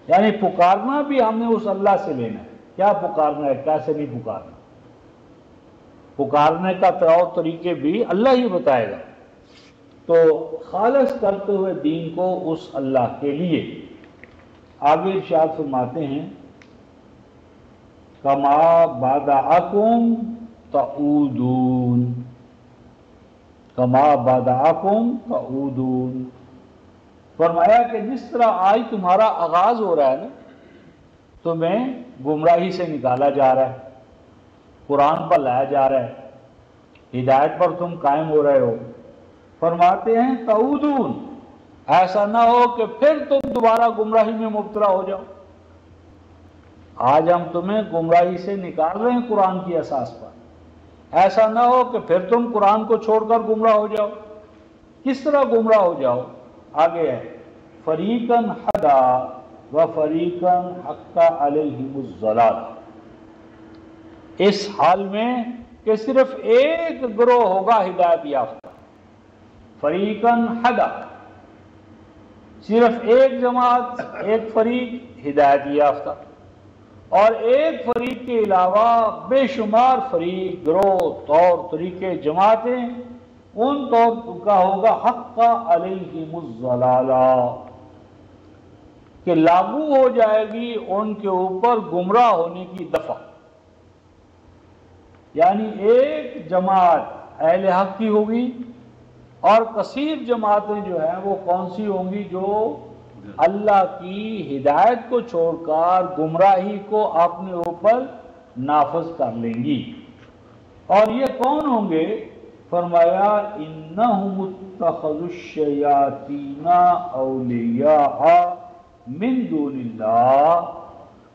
یعنی پکارنا بھی ہم نے اس اللہ سے لینا ہے۔ کیا پکارنا ہے، کیسے نہیں پکارنا، پکارنے کا طور طریقے بھی اللہ ہی بتائے گا۔ تو خالص کرتے ہوئے دین کو اس اللہ کے لیے۔ آگے ارشاد فرماتے ہیں کما بدأکم تعودون، کما بدأکم تعودون، فرمایا کہ جس طرح آج تمہارا آغاز ہو رہا ہے نا، تمہیں گمراہی سے نکالا جا رہا ہے، قرآن پر لایا جا رہا ہے، ہدایت پر تم قائم ہو رہے ہو، فرماتے ہیں تعودون، ایسا نہ ہو کہ پھر تم دوبارہ گمراہی میں مبتلا ہو جاؤ۔ آج ہم تمہیں گمراہی سے نکال رہے ہیں قرآن کی اساس پر، ایسا نہ ہو کہ پھر تم قرآن کو چھوڑ کر گمراہ ہو جاؤ۔ کس طرح گمراہ ہو جاؤ؟ آگے ہے فریقاً ہدا و فریقاً حق علیہم الضلال، اس حال میں کہ صرف ایک گروہ ہوگا ہدایت یافتہ، فریقاً ہدا، صرف ایک جماعت، ایک فریق ہدایت یافتہ، اور ایک فریق کے علاوہ بے شمار فریق، گروہ، طور طریقے، جماعتیں، ان کا ہوگا حق علیہم الضلالہ، کہ لاگو ہو جائے گی ان کے اوپر گمراہ ہونے کی دفعہ۔ یعنی ایک جماعت اہل حق کی ہوگی اور کثیر جماعتیں جو ہیں وہ کون سی ہوں گی؟ جو اللہ کی ہدایت کو چھوڑ کر گمراہی کو اپنے اوپر نافذ کر لیں گی۔ اور یہ کون ہوں گے؟ فرمایا انہم اتخذوا الشیاطین اولیاء من دون اللہ،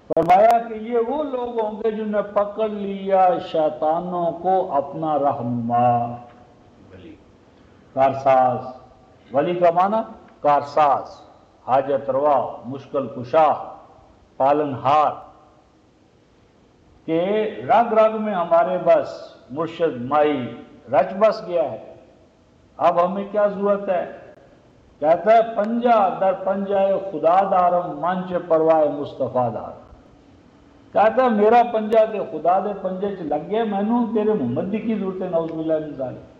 فرمایا کہ یہ وہ لوگ ہوں گے جنہوں نے پکڑ لیا شیطانوں کو اپنا رہنما، کارساز۔ ولی کا معنی کارساز، حاجت روا، مشکل کشا، پالن ہار، کہ رگ رگ میں ہمارے بس مرشد مائی رچ بس گیا ہے، اب ہمیں کیا ضرورت ہے؟ کہتا ہے پنجہ در پنجہ خدا دارم منچ پروائے مصطفیٰ دار، کہتا ہے میرا پنجہ تے خدا دے پنجے چ لگ گیا، مینوں تیرے محمد دی کی ضرورت ہے؟ نعوذ باللہ من ذالک۔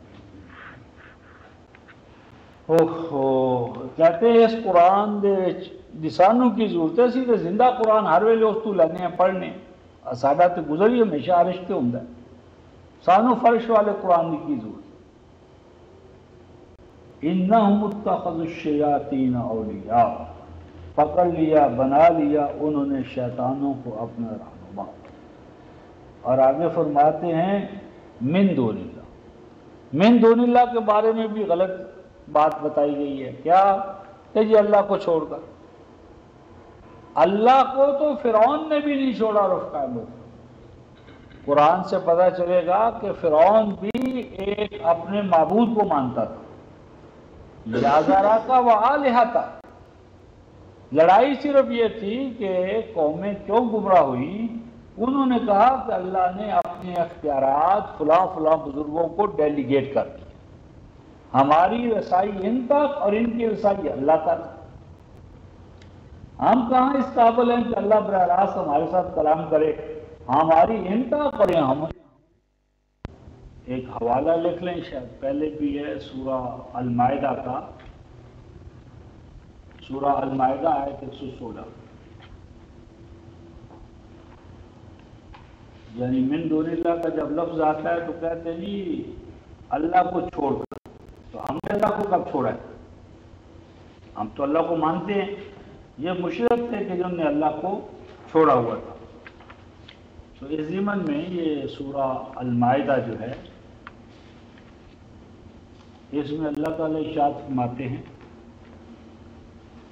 کہتے ہیں اس قرآن دے دی سانوں کی ضرورت ہے، اسی تے زندہ قرآن ہر ویلے اس تو لینے ہیں پڑھنے، ساڈا تے گزری ہمیشہ عرش تے ہوندا ہے، سانوں فرش والے قرآن دی کی ضرورت ہے۔ انہم اتخذوا الشیاطین اولیاء، پکڑ لیا، بنا لیا انہوں نے شیطانوں کو اپنا رہنما۔ اور آگے فرماتے ہیں من دون اللہ، من دون اللہ کے بارے میں بھی غلط بات بتائی گئی ہے، کیا کہ جی اللہ کو چھوڑ کر، اللہ کو تو فرعون نے بھی نہیں چھوڑا رفقا لوگ۔ قرآن سے پتہ چلے گا کہ فرعون بھی ایک اپنے معبود کو مانتا تھا، لہذا راکا و آلہتا۔ لڑائی صرف یہ تھی کہ قومیں کیوں گمراہ ہوئی، انہوں نے کہا کہ اللہ نے اپنے اختیارات فلاں فلاں بزرگوں کو ڈیلیگیٹ کر دی، ہماری رسائی ان تک اور ان کی رسائی اللہ تک۔ ہم کہاں اس قابل ہیں کہ اللہ براہ راست ہمارے ساتھ کلام کرے؟ ہماری ان تک اور ہم۔ ایک حوالہ لکھ لیں، شاید پہلے بھی ہے، سورہ المائدہ کا، سورہ المائدہ آیت 116، یعنی من دون اللہ کا جب لفظ آتا ہے تو کہتے ہیں جی اللہ کو چھوڑ کر، تو ہم نے اللہ کو کب چھوڑا ہے؟ ہم تو اللہ کو مانتے ہیں، یہ مشرک تھے کہ جنہوں نے اللہ کو چھوڑا ہوا تھا۔ تو اس ضمن میں یہ سورہ المائدہ جو ہے، اس میں اللہ تعالیٰ ارشاد فرماتے ہیں،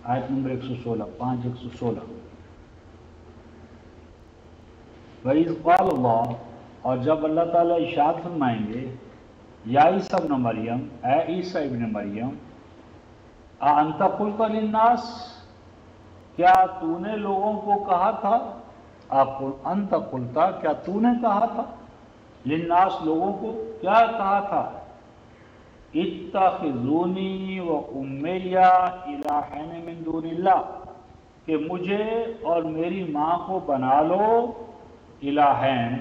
آیت نمبر 116، 5:116، وَإِذْ قَالَ اللَّهُ، اور جب اللہ تعالیٰ ارشاد فرمائیں گے، یا عیسیٰ ابن مریم، اے عیسیٰ ابن مریم، اَأَنْتَ قُلْتَ لِلنَّاسِ، کیا تو نے لوگوں کو کہا تھا؟ انت قلتا، کیا تو نے کہا تھا؟ للناس، لوگوں کو کیا کہا تھا؟ اتخذونی و امی الہین من دون اللہ، کہ مجھے اور میری ماں کو بنا لو الہین،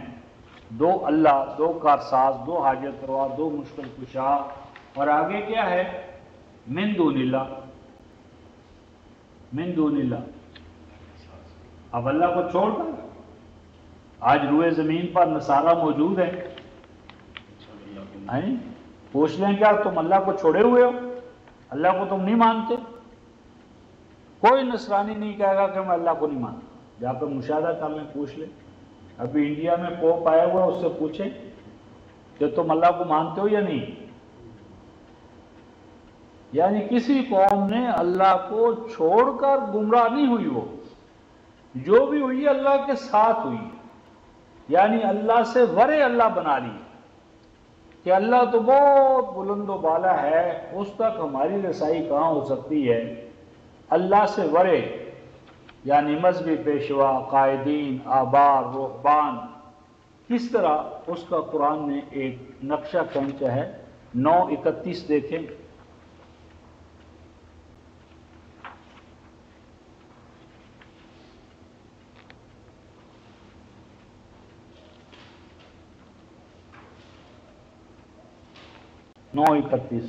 دو اللہ، دو کارساز، دو حاجت روا، دو مشکل کشا، اور آگے کیا ہے؟ من دون اللہ، من دون اللہ۔ اب اللہ کو چھوڑ کر آج روئے زمین پر نصارہ موجود ہیں، پوچھ لیں کیا تم اللہ کو چھوڑے ہوئے ہو؟ اللہ کو تم نہیں مانتے؟ کوئی نصرانی نہیں کہے گا کہ میں اللہ کو نہیں مانتا، جا کر مشاہدہ کر لیں، پوچھ لیں۔ ابھی انڈیا میں پوپ آیا ہوا، اس سے پوچھیں کہ تم اللہ کو مانتے ہو یا نہیں؟ یعنی کسی قوم نے اللہ کو چھوڑ کر گمراہ نہیں ہوئی، وہ جو بھی ہوئی اللہ کے ساتھ ہوئی، یعنی اللہ سے ورے اللہ بنا لی، کہ اللہ تو بہت بلند و بالا ہے، اس تک ہماری رسائی کہاں ہو سکتی ہے؟ اللہ سے ورے، یعنی مذہبی پیشوا، قائدین، آبار، رہبان، کس طرح اس کا قرآن نے ایک نقشہ کھینچا ہے۔ 9:31 دیکھیں، 9:31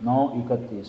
9:31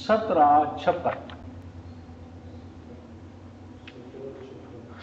17:56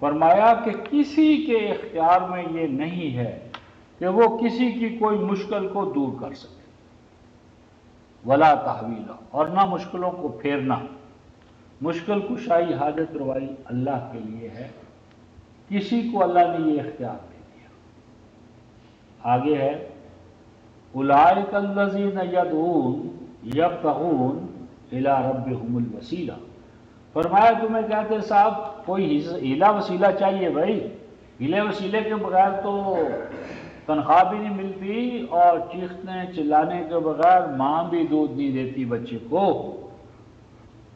فرمایا کہ کسی کے اختیار میں یہ نہیں ہے کہ وہ کسی کی کوئی مشکل کو دور کر سکے، ولا تحویلا، اور نہ مشکلوں کو پھیرنا۔ مشکل کشائی، حاجت روائی اللہ کے لیے ہے، کسی کو اللہ نے یہ اختیار نہیں دیا۔ آگے ہے اولئک الذین یدعون یبتغون الی ربہم الوسیلہ۔ فرمایا تمہیں کہتے صاحب کوئی ہیلا وسیلہ چاہیے بھائی، ہیلے وسیلے کے بغیر تو تنخواہ بھی نہیں ملتی، اور چیخنے چلانے کے بغیر ماں بھی دودھ نہیں دیتی بچے کو۔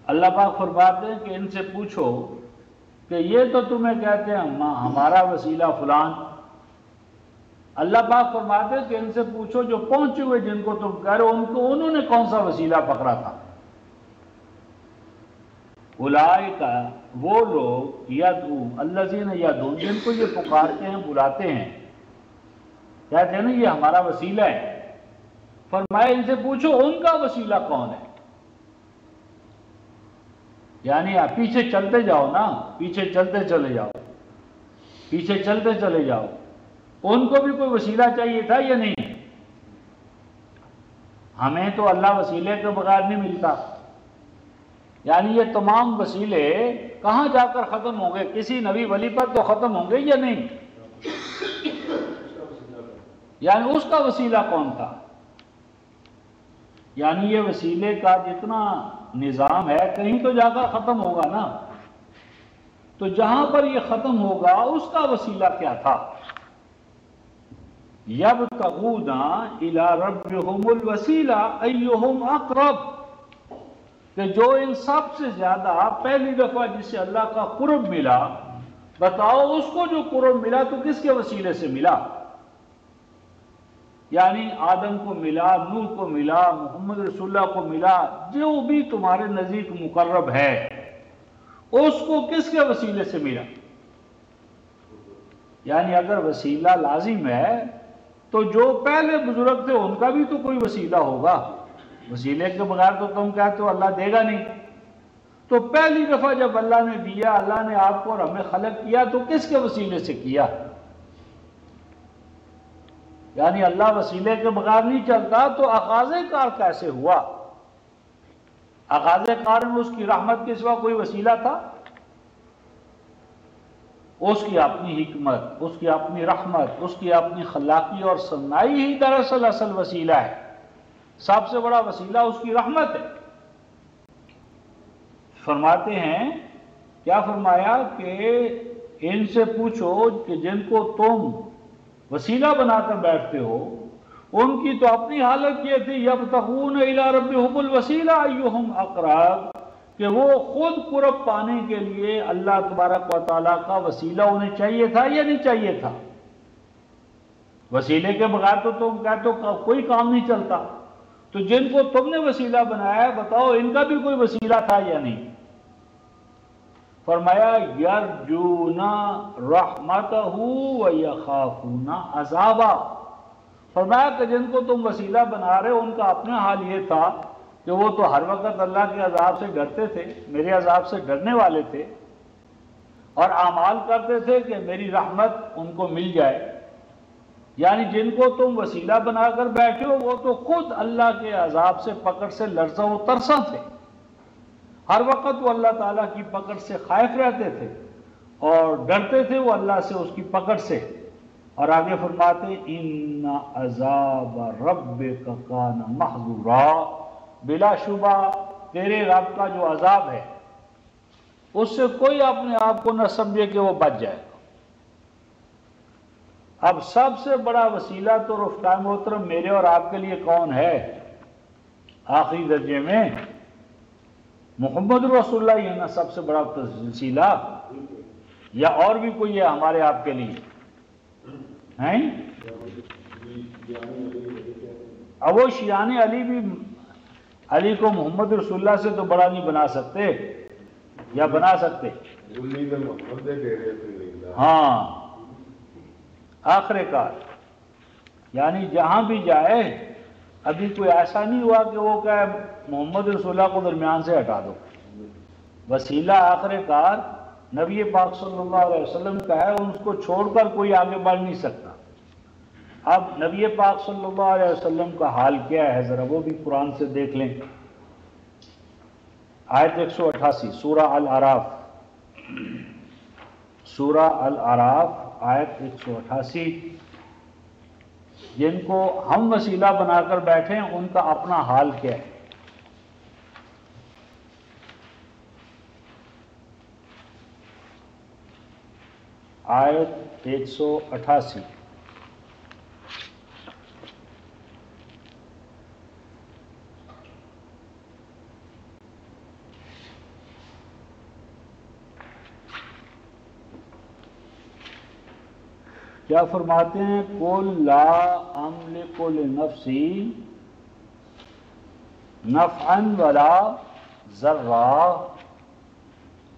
اللہ پاک فرماتے ہیں کہ ان سے پوچھو کہ یہ تو تمہیں کہتے ہیں ہمارا وسیلہ فلان۔ اللہ پاک فرماتے ہیں کہ ان سے پوچھو جو پہنچے ہوئے جن کو تم کہہ رہے ہو انہوں نے کون سا وسیلہ پکڑا تھا۔ اولئک، وہ لوگ، یدعون الذین یدعون، جن کو یہ پکارتے ہیں بلاتے ہیں، کہتے ہیں نا یہ ہمارا وسیلہ ہے۔ فرمایا ان سے پوچھو ان کا وسیلہ کون ہے، یعنی آپ پیچھے چلتے جاؤ نا، پیچھے چلتے چلے جاؤ، پیچھے چلتے چلے جاؤ۔ ان کو بھی کوئی وسیلہ چاہیے تھا یا نہیں؟ ہمیں تو اللہ وسیلے کے بغیر نہیں ملتا، یعنی یہ تمام وسیلے کہاں جا کر ختم ہوں گے؟ کسی نبی ولی پر تو ختم ہوں گے یا نہیں؟ یعنی اس کا وسیلہ کون تھا؟ یعنی یہ وسیلے کا جتنا نظام ہے کہیں تو جا کر ختم ہوگا نا، تو جہاں پر یہ ختم ہوگا اس کا وسیلہ کیا تھا؟ یبتغون الی ربہم الوسیلہ ایہم اقرب، کہ جو ان سب سے زیادہ پہلی دفعہ جسے اللہ کا قرب ملا، بتاؤ اس کو جو قرب ملا تو کس کے وسیلے سے ملا؟ یعنی آدم کو ملا، نوح کو ملا، محمد رسول اللہ کو ملا، جو بھی تمہارے نزدیک مقرب ہے اس کو کس کے وسیلے سے ملا؟ یعنی اگر وسیلہ لازم ہے تو جو پہلے بزرگ تھے ان کا بھی تو کوئی وسیلہ ہوگا، وسیلے کے بغیر تو تم کہتے ہو اللہ دے گا نہیں۔ تو پہلی دفعہ جب اللہ نے دیا، اللہ نے آپ کو اور ہمیں خلق کیا تو کس کے وسیلے سے کیا؟ یعنی اللہ وسیلے کے بغیر نہیں چلتا تو آغاز کار کیسے ہوا؟ آغاز کار میں اس کی رحمت کے سوا کوئی وسیلہ تھا؟ اس کی اپنی حکمت، اس کی اپنی رحمت، اس کی اپنی خلاقی اور صنائی ہی دراصل اصل وسیلہ ہے۔ سب سے بڑا وسیلہ اس کی رحمت ہے۔ فرماتے ہیں، کیا فرمایا کہ ان سے پوچھو کہ جن کو تم وسیلہ بنا کر بیٹھتے ہو ان کی تو اپنی حالت یہ تھی، یبتغون الی ربہم الوسیلہ ایہم اقرب، کہ وہ خود قرب پانے کے لیے اللہ تبارک و تعالیٰ کا وسیلہ انہیں چاہیے تھا یا نہیں چاہیے تھا؟ وسیلے کے بغیر تو تم کہتے ہو کوئی کام نہیں چلتا، تو جن کو تم نے وسیلہ بنایا بتاؤ ان کا بھی کوئی وسیلہ تھا یا نہیں؟ فرمایا یرجون رحمتہ ویخافون عذابہ۔ فرمایا کہ جن کو تم وسیلہ بنا رہے ہو ان کا اپنا حال یہ تھا کہ وہ تو ہر وقت اللہ کے عذاب سے ڈرتے تھے، میرے عذاب سے ڈرنے والے تھے، اور اعمال کرتے تھے کہ میری رحمت ان کو مل جائے۔ یعنی جن کو تم وسیلہ بنا کر بیٹھے ہو وہ تو خود اللہ کے عذاب سے پکڑ سے لرزہ و ترساں تھے، ہر وقت وہ اللہ تعالیٰ کی پکڑ سے خائف رہتے تھے اور ڈرتے تھے وہ اللہ سے، اس کی پکڑ سے۔ اور آگے فرماتے ان عذاب ربک کان محذورا، بلا شبہ تیرے رب کا جو عذاب ہے اس سے کوئی اپنے آپ کو نہ سمجھے کہ وہ بچ جائے گا۔ اب سب سے بڑا وسیلہ تو رفقائے محترم میرے اور آپ کے لیے کون ہے آخری درجے میں؟ محمد رسول اللہ یہ نا سب سے بڑا وسیلہ، یا اور بھی کوئی ہے ہمارے آپ کے لیے ہیں؟ اب وہ شیعان علی بھی علی کو محمد رسول اللہ سے تو بڑا نہیں بنا سکتے، یا بنا سکتے؟ ہاں آخر کار، یعنی جہاں بھی جائے ابھی کوئی ایسا نہیں ہوا کہ وہ کہے محمد رسول اللہ کو درمیان سے ہٹا دو۔ وسیلہ آخر کار نبی پاک صلی اللہ علیہ وسلم کا ہے، اس کو چھوڑ کر کوئی آگے بڑھ نہیں سکتا۔ اب نبی پاک صلی اللہ علیہ وسلم کا حال کیا ہے ذرا وہ بھی قرآن سے دیکھ لیں۔ آیت 188 سورہ الاعراف، سورہ الاعراف آیت 188۔ جن کو ہم وسیلہ بنا کر بیٹھے ہیں ان کا اپنا حال کیا ہے؟ آیت 188۔ کیا فرماتے ہیں؟ قُل لا املک لنفسی نفعا ولا ضرا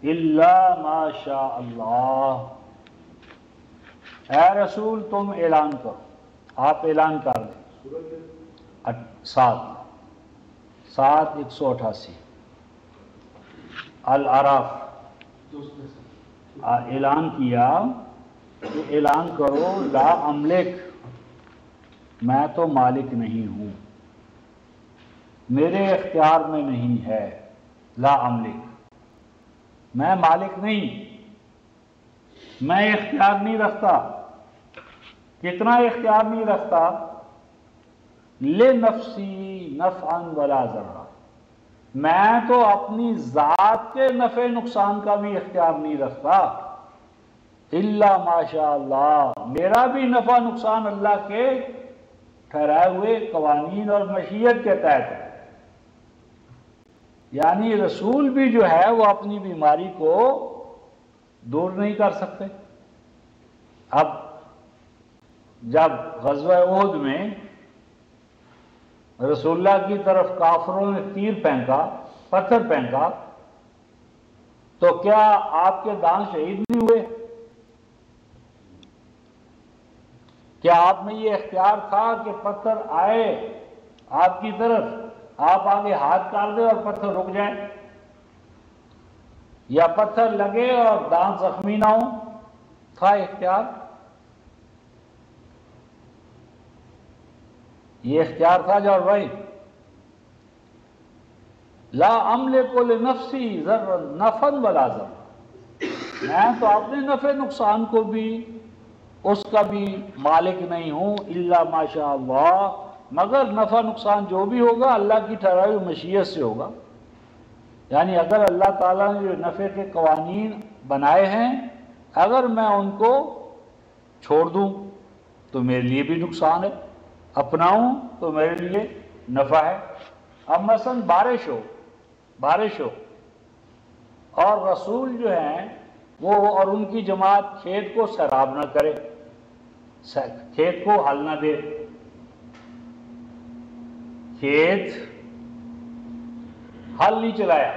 الا ما شاء اللہ۔ اے رسول تم اعلان کرو، آپ اعلان کر دیں۔ 188 الاعراف اعلان کیا کہ اعلان کرو لا املک، میں تو مالک نہیں ہوں، میرے اختیار میں نہیں ہے۔ لا املک، میں مالک نہیں، میں اختیار نہیں رکھتا۔ کتنا اختیار نہیں رکھتا؟ لنفسی نفعا ولا ضرا، میں تو اپنی ذات کے نفع نقصان کا بھی اختیار نہیں رکھتا۔ الا ما شاء اللہ، میرا بھی نفع نقصان اللہ کے ٹھہرائے ہوئے قوانین اور مشیت کے تحت ہے۔ یعنی رسول بھی جو ہے وہ اپنی بیماری کو دور نہیں کر سکتے۔ اب جب غزوہ احد میں رسول اللہ کی طرف کافروں نے تیر پھینکا، پتھر پھینکا، تو کیا آپ کے دانت شہید نہیں ہوئے؟ کیا آپ میں یہ اختیار تھا کہ پتھر آئے آپ کی طرف، آپ آگے ہاتھ کاٹ دیں اور پتھر رک جائے، یا پتھر لگے اور دانت زخمی نہ ہوں؟ تھا اختیار؟ یہ اختیار تھا جوہر بھائی؟ لا املک لنفسی ضرا نفعا ولا ضرا، میں تو اپنے نفع نقصان کو بھی اس کا بھی مالک نہیں ہوں، الا ما شاء اللہ، مگر نفع نقصان جو بھی ہوگا اللہ کی ٹھہرائی ہوئی مشیت سے ہوگا۔ یعنی اگر اللہ تعالیٰ نے جو نفع کے قوانین بنائے ہیں، اگر میں ان کو چھوڑ دوں تو میرے لیے بھی نقصان ہے، اپناؤں تو میرے لیے نفع ہے۔ اب مثلا بارش ہو اور رسول جو ہیں وہ اور ان کی جماعت کھیت کو سیراب نہ کرے، کھیت کو ہل نہ دے، کھیت ہل نہیں چلایا،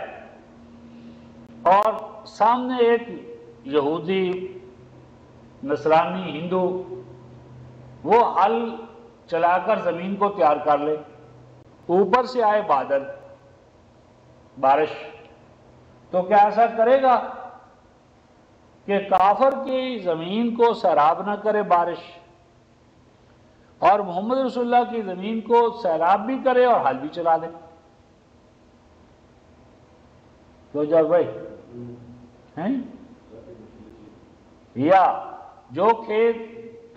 اور سامنے ایک یہودی، نصرانی، ہندو وہ ہل چلا کر زمین کو تیار کر لے، اوپر سے آئے بادل، بارش، تو کیا ایسا کرے گا کہ کافر کی زمین کو سیراب نہ کرے بارش، اور محمد رسول اللہ کی زمین کو سیراب بھی کرے اور ہل بھی چلا دے؟ تو جب بھائی ہیں، یا جو کھیت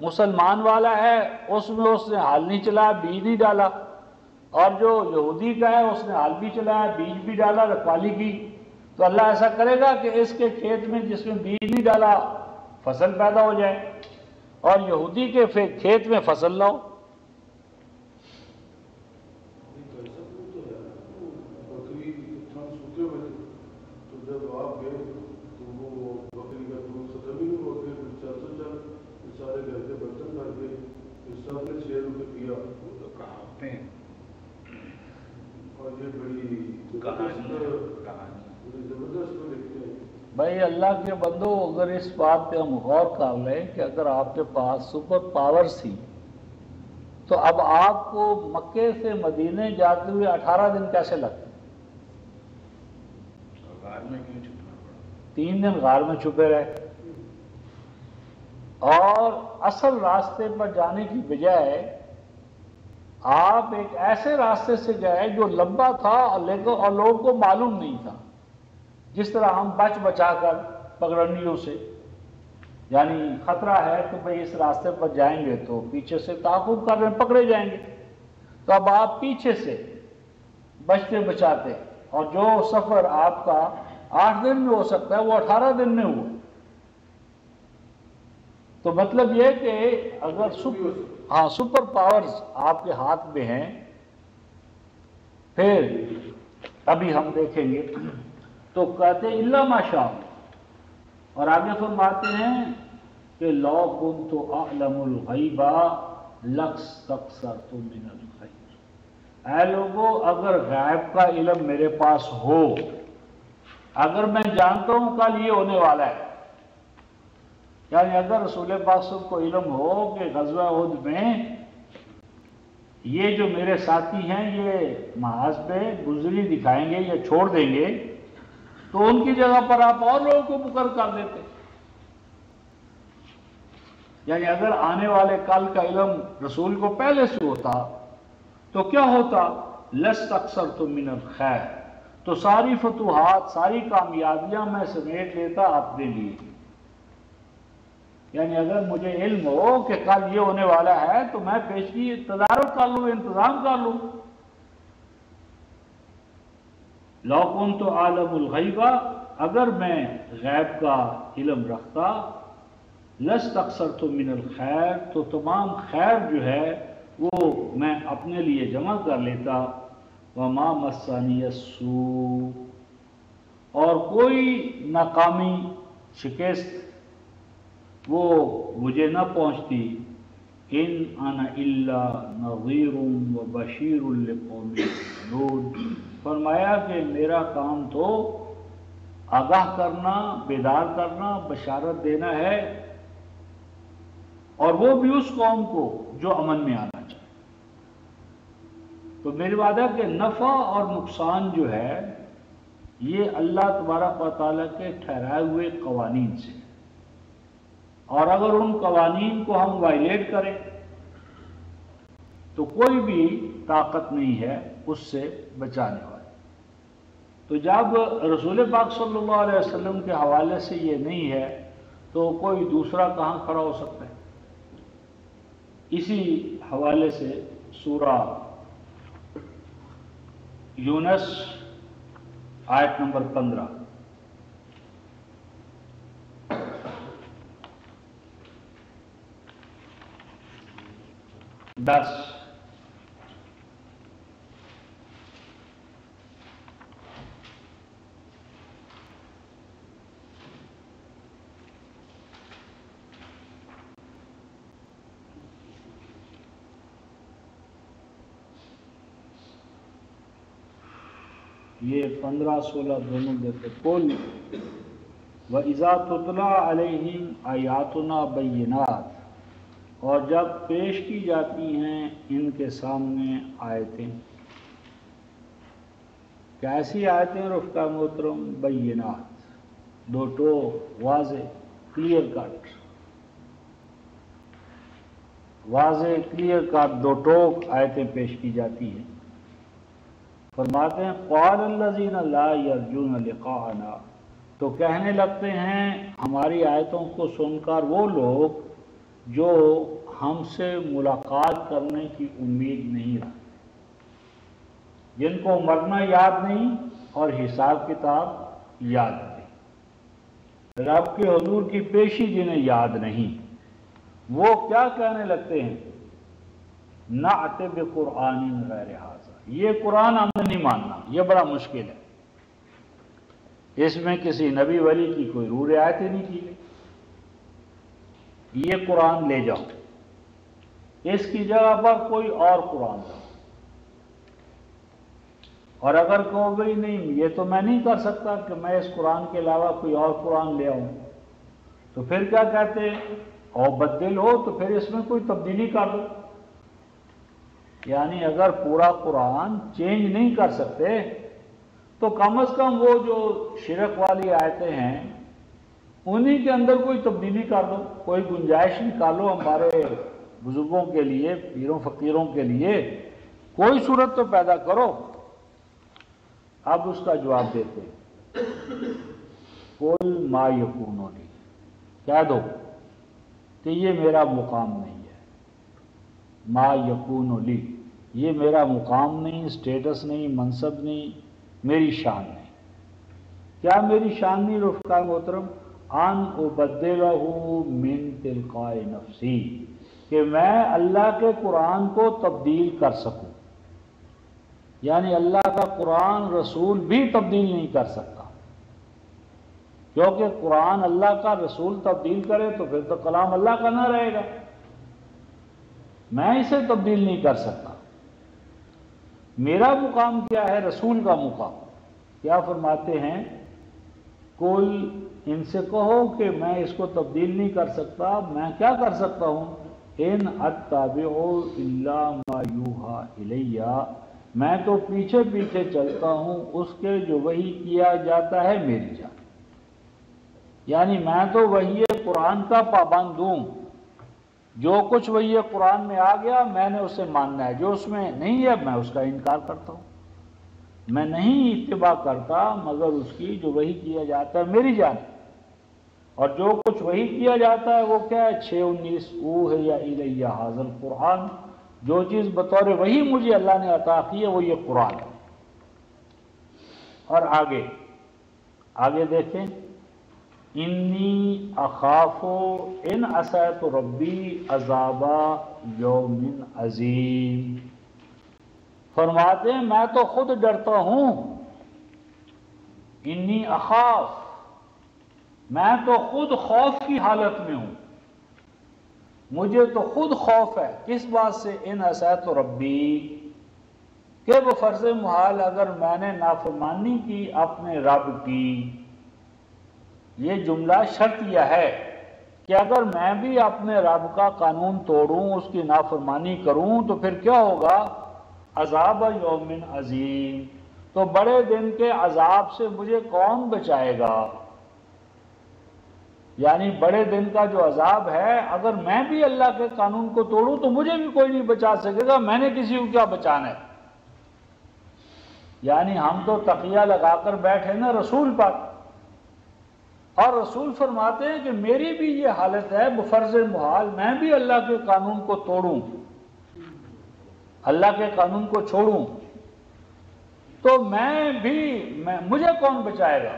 مسلمان والا ہے اس میں اس نے ہل نہیں چلایا، بیج نہیں ڈالا، اور جو یہودی کا ہے اس نے ہل بھی چلایا، بیج بھی ڈالا، رکھوالی کی، تو اللہ ایسا کرے گا کہ اس کے کھیت میں جس میں بیج نہیں ڈالا فصل پیدا ہو جائے، اور یہودی کے کھیت میں فصل نہ ہو؟ بھائی اللہ کے بندو، اگر اس بات پہ ہم غور کر لیں کہ اگر آپ کے پاس سپر پاورز تھی تو اب آپ کو مکے سے مدینے جاتے ہوئے 18 دن کیسے لگتے؟ غار میں کیوں چھپنا پڑا؟ 3 دن غار میں چھپے رہے، اور اصل راستے پر جانے کی بجائے آپ ایک ایسے راستے سے گئے جو لمبا تھا اور لوگوں کو معلوم نہیں تھا، جس طرح ہم بچ بچا کر پگڈنڈیوں سے، یعنی خطرہ ہے تو بھئی اس راستے پر جائیں گے تو پیچھے سے تعاقب کر رہے ہیں، پکڑے جائیں گے، تو اب آپ پیچھے سے بچتے بچاتے، اور جو سفر آپ کا 8 دن میں ہو سکتا ہے وہ 18 دن میں ہوا۔ تو مطلب یہ کہ اگر سپر پاورز آپ کے ہاتھ میں ہیں، پھر ابھی ہم دیکھیں گے، تو کہتے ہیں الا ماشاء، اور آگے فرماتے ہیں کہ لو کنت اعلم الغیب لاستکثرت من الخیر، اے لوگوں اگر غیب کا علم میرے پاس ہو، اگر میں جانتا ہوں کل یہ ہونے والا ہے، یعنی اگر رسول پاک صلی اللہ علیہ وسلم کو علم ہو کہ غزوہ احد میں یہ جو میرے ساتھی ہیں یہ محاذ پہ گزری دکھائیں گے یا چھوڑ دیں گے، تو ان کی جگہ پر آپ اور لوگوں کو مقرر کر دیتے، یعنی اگر آنے والے کل کا علم رسول کو پہلے سے ہوتا تو کیا ہوتا؟ لستکثرت من الخیر، تو ساری فتوحات، ساری کامیابیاں میں سمیٹ لیتا اپنے لیے، یعنی اگر مجھے علم ہو کہ کل یہ ہونے والا ہے تو میں پیشگی تدارک کر لوں، انتظام کر لوں۔ لو کنت اعلم الغیب، اگر میں غیب کا علم رکھتا، لاستکثرت من الخیر، تو تمام خیر جو ہے وہ میں اپنے لیے جمع کر لیتا، وما مسنی السوء، اور کوئی ناکامی، شکست وہ مجھے نہ پہنچتی، ان انا الا نذیر وبشیر لقوم یؤمنون، فرمایا کہ میرا کام تو آگاہ کرنا، بیدار کرنا، بشارت دینا ہے، اور وہ بھی اس قوم کو جو امن میں آنا چاہے۔ تو میری بات ہے کہ نفع اور نقصان جو ہے یہ اللہ تبارک و تعالیٰ کے ٹھہرائے ہوئے قوانین سے، اور اگر ان قوانین کو ہم وائلیٹ کریں تو کوئی بھی طاقت نہیں ہے اس سے بچانے والی۔ تو جب رسول پاک صلی اللہ علیہ وسلم کے حوالے سے یہ نہیں ہے تو کوئی دوسرا کہاں کھڑا ہو سکتا ہے؟ اسی حوالے سے سورہ یونس آیت نمبر 15، یہ 15-16 دونوں دیتے، قل وَإِذَا تُتْلَى عَلَيْهِمْ آیاتنا بینات، اور جب پیش کی جاتی ہیں ان کے سامنے آیتیں، کیسی آیتیں رفقا محترم؟ بینات، دو ٹوک، واضح، کلیئر کٹ، واضح کلیئر کٹ دو ٹوک آیتیں پیش کی جاتی ہیں۔ فرماتے ہیں قال الذین لا یرجون لقاءنا، تو کہنے لگتے ہیں ہماری آیتوں کو سن کر وہ لوگ جو ہم سے ملاقات کرنے کی امید نہیں رکھتے، جن کو مرنا یاد نہیں اور حساب کتاب یاد نہیں، رب کے حضور کی پیشی جنہیں یاد نہیں، وہ کیا کہنے لگتے ہیں؟ نعت بقرآن غیر ھذا، یہ قرآن ہم نے نہیں ماننا، یہ بڑا مشکل ہے، اس میں کسی نبی ولی کی کوئی روح رعایت ہی نہیں کی گئی، یہ قرآن لے جاؤ، اس کی جگہ پر کوئی اور قرآن لاؤ، اور اگر کہو گئی نہیں یہ تو میں نہیں کر سکتا کہ میں اس قرآن کے علاوہ کوئی اور قرآن لے آؤں، تو پھر کیا کہتے ہیں؟ اور بدل ہو تو پھر اس میں کوئی تبدیلی کر دو، یعنی اگر پورا قرآن چینج نہیں کر سکتے تو کم از کم وہ جو شرک والی آیتیں ہیں انہی کے اندر کوئی تبدیلی کر دو، کوئی گنجائش نکالو ہمارے بزرگوں کے لیے، پیروں فقیروں کے لیے، کوئی صورت تو پیدا کرو۔ اب اس کا جواب دیتے ہیں، قل ما یکون لی، کہہ دو کہ یہ میرا مقام نہیں ہے، ما یکون لی، یہ میرا مقام نہیں، سٹیٹس نہیں، منصب نہیں، میری شان نہیں۔ کیا میری شان نہیں رفقا محترم؟ ان ابدلہ من تلقاء نفسی، کہ میں اللہ کے قرآن کو تبدیل کر سکوں، یعنی اللہ کا قرآن رسول بھی تبدیل نہیں کر سکتا، کیونکہ قرآن اللہ کا رسول تبدیل کرے تو پھر تو کلام اللہ کا نہ رہے گا، میں اسے تبدیل نہیں کر سکتا۔ میرا مقام کیا ہے؟ رسول کا مقام۔ کیا فرماتے ہیں؟ قل، ان سے کہو کہ میں اس کو تبدیل نہیں کر سکتا، میں کیا کر سکتا ہوں؟ ان اتبع الا ما یوحی الی، میں تو پیچھے پیچھے چلتا ہوں اس کے جو وحی کیا جاتا ہے میری جانب، یعنی میں تو وحی قرآن کا پابند ہوں، جو کچھ وحی قرآن میں آ گیا میں نے اسے ماننا ہے، جو اس میں نہیں ہے میں اس کا انکار کرتا ہوں، میں نہیں اتباع کرتا مگر اس کی جو وحی کیا جاتا ہے میری جانب۔ اور جو کچھ وحی کیا جاتا ہے وہ کیا ہے؟ 6:19 اوحی الی ھذا القرآن، جو چیز بطور وحی مجھے اللہ نے عطا کی ہے وہ یہ قرآن ہے۔ اور آگے دیکھیں، انی اخاف ان عصیت ربی عذاب یوم عظیم، فرماتے ہیں میں تو خود ڈرتا ہوں، انی اخاف، میں تو خود خوف کی حالت میں ہوں، مجھے تو خود خوف ہے، کس بات سے؟ ان عصیت ربی، کہ وہ فرض محال اگر میں نے نافرمانی کی اپنے رب کی۔ یہ جملہ شرطیہ ہے کہ اگر میں بھی اپنے رب کا قانون توڑوں، اس کی نافرمانی کروں تو پھر کیا ہوگا؟ عذاب یوم عظیم، تو بڑے دن کے عذاب سے مجھے کون بچائے گا؟ یعنی بڑے دن کا جو عذاب ہے، اگر میں بھی اللہ کے قانون کو توڑوں تو مجھے بھی کوئی نہیں بچا سکے گا، میں نے کسی کو کیا بچانا ہے؟ یعنی ہم تو تقیہ لگا کر بیٹھے نا رسول پر، اور رسول فرماتے ہیں کہ میری بھی یہ حالت ہے بفرض محال میں بھی اللہ کے قانون کو توڑوں، اللہ کے قانون کو چھوڑوں تو مجھے کون بچائے گا؟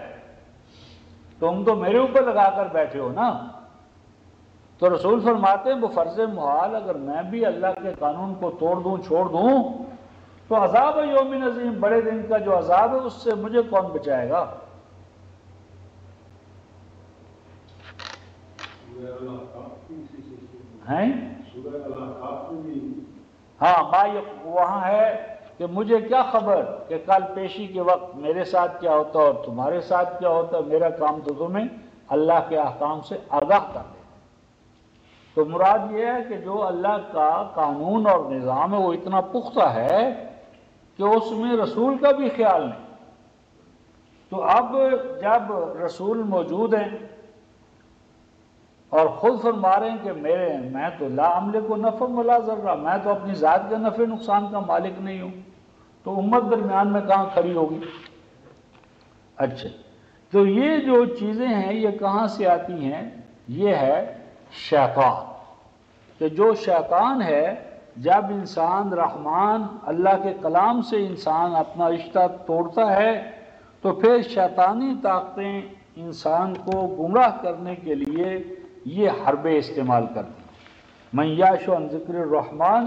تم تو میرے اوپر لگا کر بیٹھے ہو نا۔ تو رسول فرماتے ہیں بفرض محال اگر میں بھی اللہ کے قانون کو توڑ دوں، چھوڑ دوں، تو عذاب یوم عظیم، بڑے دن کا جو عذاب ہے اس سے مجھے کون بچائے گا؟ ہیں؟ ہاں، وہاں ہے کہ مجھے کیا خبر کہ کل پیشی کے وقت میرے ساتھ کیا ہوتا اور تمہارے ساتھ کیا ہوتا، میرا کام تو تمہیں اللہ کے احکام سے آگاہ کر دے۔ تو مراد یہ ہے کہ جو اللہ کا قانون اور نظام ہے وہ اتنا پختہ ہے کہ اس میں رسول کا بھی خیال نہیں۔ تو اب جب رسول موجود ہیں اور خود فرما رہے ہیں کہ میں تو لا املک نفع ولا ضرہ، میں تو اپنی ذات کے نفع نقصان کا مالک نہیں ہوں، تو امت درمیان میں کہاں کھڑی ہوگی؟ اچھا، تو یہ جو چیزیں ہیں یہ کہاں سے آتی ہیں؟ یہ ہے شیطان، کہ جو شیطان ہے، جب انسان رحمان اللہ کے کلام سے انسان اپنا رشتہ توڑتا ہے تو پھر شیطانی طاقتیں انسان کو گمراہ کرنے کے لیے یہ حربے استعمال کرتی ہیں۔ من یعش عن ذکر الرحمن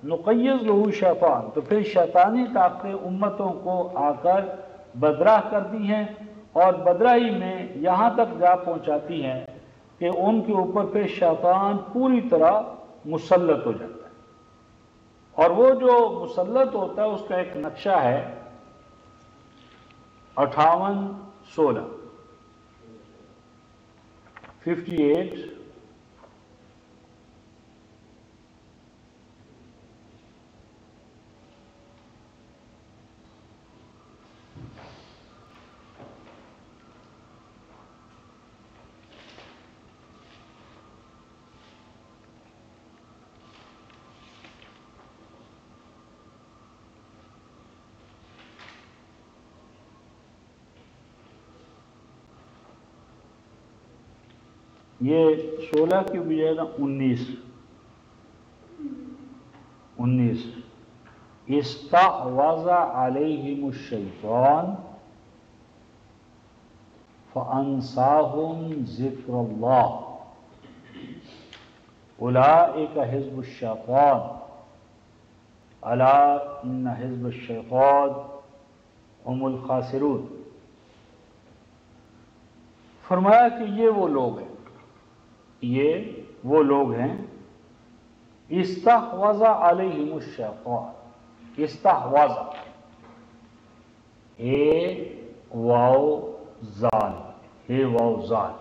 نقیض لہ شیطان، تو پھر شیطانی طاقتیں امتوں کو آ کر بدراہ کرتی ہیں اور بدراہی میں یہاں تک جا پہنچاتی ہیں کہ ان کے اوپر پھر شیطان پوری طرح مسلط ہو جاتا ہے۔ اور وہ جو مسلط ہوتا ہے اس کا ایک نقشہ ہے 58:16 58 58 یہ 16 کی بجائے نا 19 استحوذ علیہم الشیطان فانساہم ذکر اللہ اولئک حزب الشیطان الا ان حزب الشیطان هم الخاسرون۔ فرمایا کہ یہ وہ لوگ ہیں استحوذ علیہم الشیطان۔ استحوذ واو زال،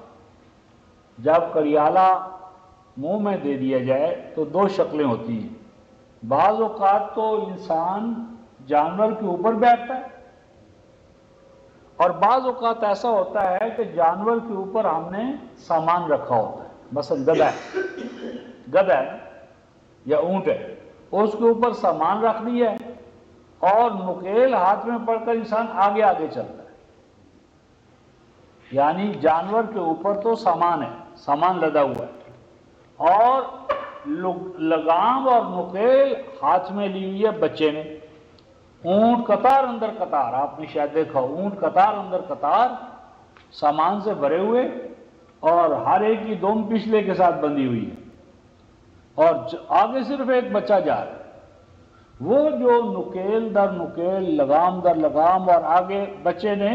جب کریالہ منہ میں دے دیا جائے تو دو شکلیں ہوتی ہیں۔ بعض اوقات تو انسان جانور کے اوپر بیٹھتا ہے، اور بعض اوقات ایسا ہوتا ہے کہ جانور کے اوپر ہم نے سامان رکھا ہوتا ہے، مثلا گدھا ہے یا اونٹ ہے، اس کے اوپر سامان رکھ دیا ہے اور نکیل ہاتھ میں پڑ کر انسان آگے چلتا ہے۔ یعنی جانور کے اوپر تو سامان لدا ہوا ہے، اور لگام اور نکیل ہاتھ میں لی ہوئی ہے بچے نے۔ اونٹ قطار اندر قطار، آپ نے شاید دیکھا، اونٹ قطار اندر قطار سامان سے بھرے ہوئے، اور ہر ایک کی دوم پچھلے کے ساتھ بندھی ہوئی ہے، اور آگے صرف ایک بچہ جا رہا ہے۔ وہ جو نکیل در نکیل، لگام در لگام، اور آگے بچے نے،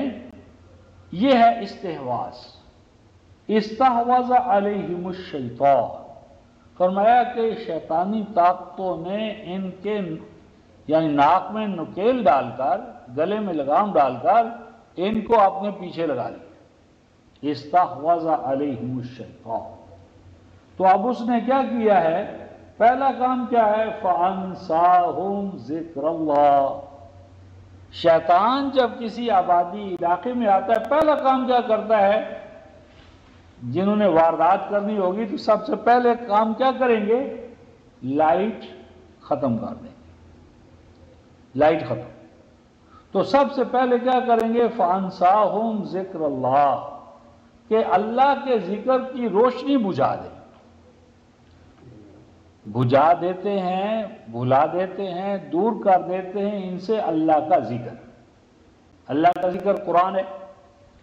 یہ ہے استحواذ۔ استحوذ علیہم الشیطان، فرمایا کہ شیطانی طاقتوں نے ان کے یعنی ناک میں نکیل ڈال کر، گلے میں لگام ڈال کر ان کو اپنے پیچھے لگا لیا۔ استحوذ علیہم الشیطان۔ تو اب اس نے کیا کیا ہے؟ پہلا کام کیا ہے؟ فَأَنْسَاهُمْ ذِكْرَ اللَّهِ۔ شیطان جب کسی آبادی علاقے میں آتا ہے، پہلا کام کیا کرتا ہے؟ جنہوں نے واردات کرنی ہوگی تو سب سے پہلے کام کیا کریں گے؟ لائٹ ختم کر دیں گے، لائٹ ختم۔ تو سب سے پہلے کیا کریں گے؟ فَأَنْسَاهُمْ ذِكْرَ اللَّهِ، کہ اللہ کے ذکر کی روشنی بجھا دیں۔ بجھا دیتے ہیں، بھلا دیتے ہیں، دور کر دیتے ہیں ان سے اللہ کا ذکر۔ اللہ کا ذکر قرآن ہے،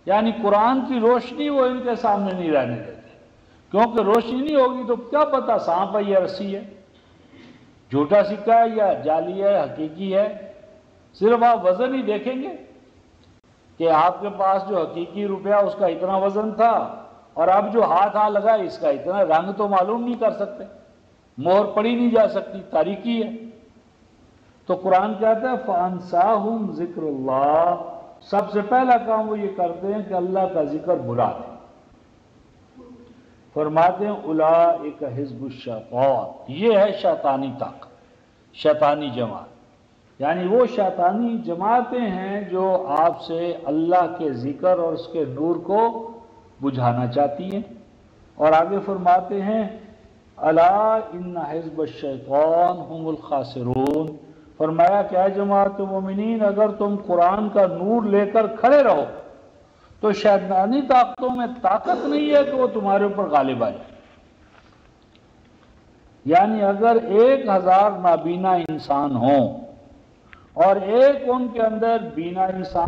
یعنی قرآن کی روشنی وہ ان کے سامنے نہیں رہنے دیتے، کیونکہ روشنی نہیں ہوگی تو کیا پتا سانپ ہے یا رسی ہے، جھوٹا سکہ ہے یا جعلی ہے، حقیقی ہے۔ صرف آپ وزن ہی دیکھیں گے کہ آپ کے پاس جو حقیقی روپیہ اس کا اتنا وزن تھا، اور اب جو ہاتھ لگا اس کا اتنا، رنگ تو معلوم نہیں کر سکتے، مہر پڑی نہیں جا سکتی، تاریکی ہے۔ تو قرآن کہتا ہے فَأَنْسَاهُمْ ذِكْرُ اللَّهِ، سب سے پہلا کام وہ یہ کرتے ہیں کہ اللہ کا ذکر بھلا دیں۔ فرماتے ہیں اولئک حزب الشیطان، یہ ہے شیطانی طاقت، شیطانی جماعت، یعنی وہ شیطانی جماعتیں ہیں جو آپ سے اللہ کے ذکر اور اس کے نور کو بجھانا چاہتی ہیں۔ اور آگے فرماتے ہیں الا ان حزب الشیطان هم الخاسرون، فرمایا کہ اے جماعت مومنین، اگر تم قرآن کا نور لے کر کھڑے رہو تو شیطانی طاقتوں میں طاقت نہیں ہے کہ وہ تمہارے اوپر غالب آ جائے۔ یعنی اگر 1000 نابینا انسان ہوں اور ایک ان کے اندر بینا انسان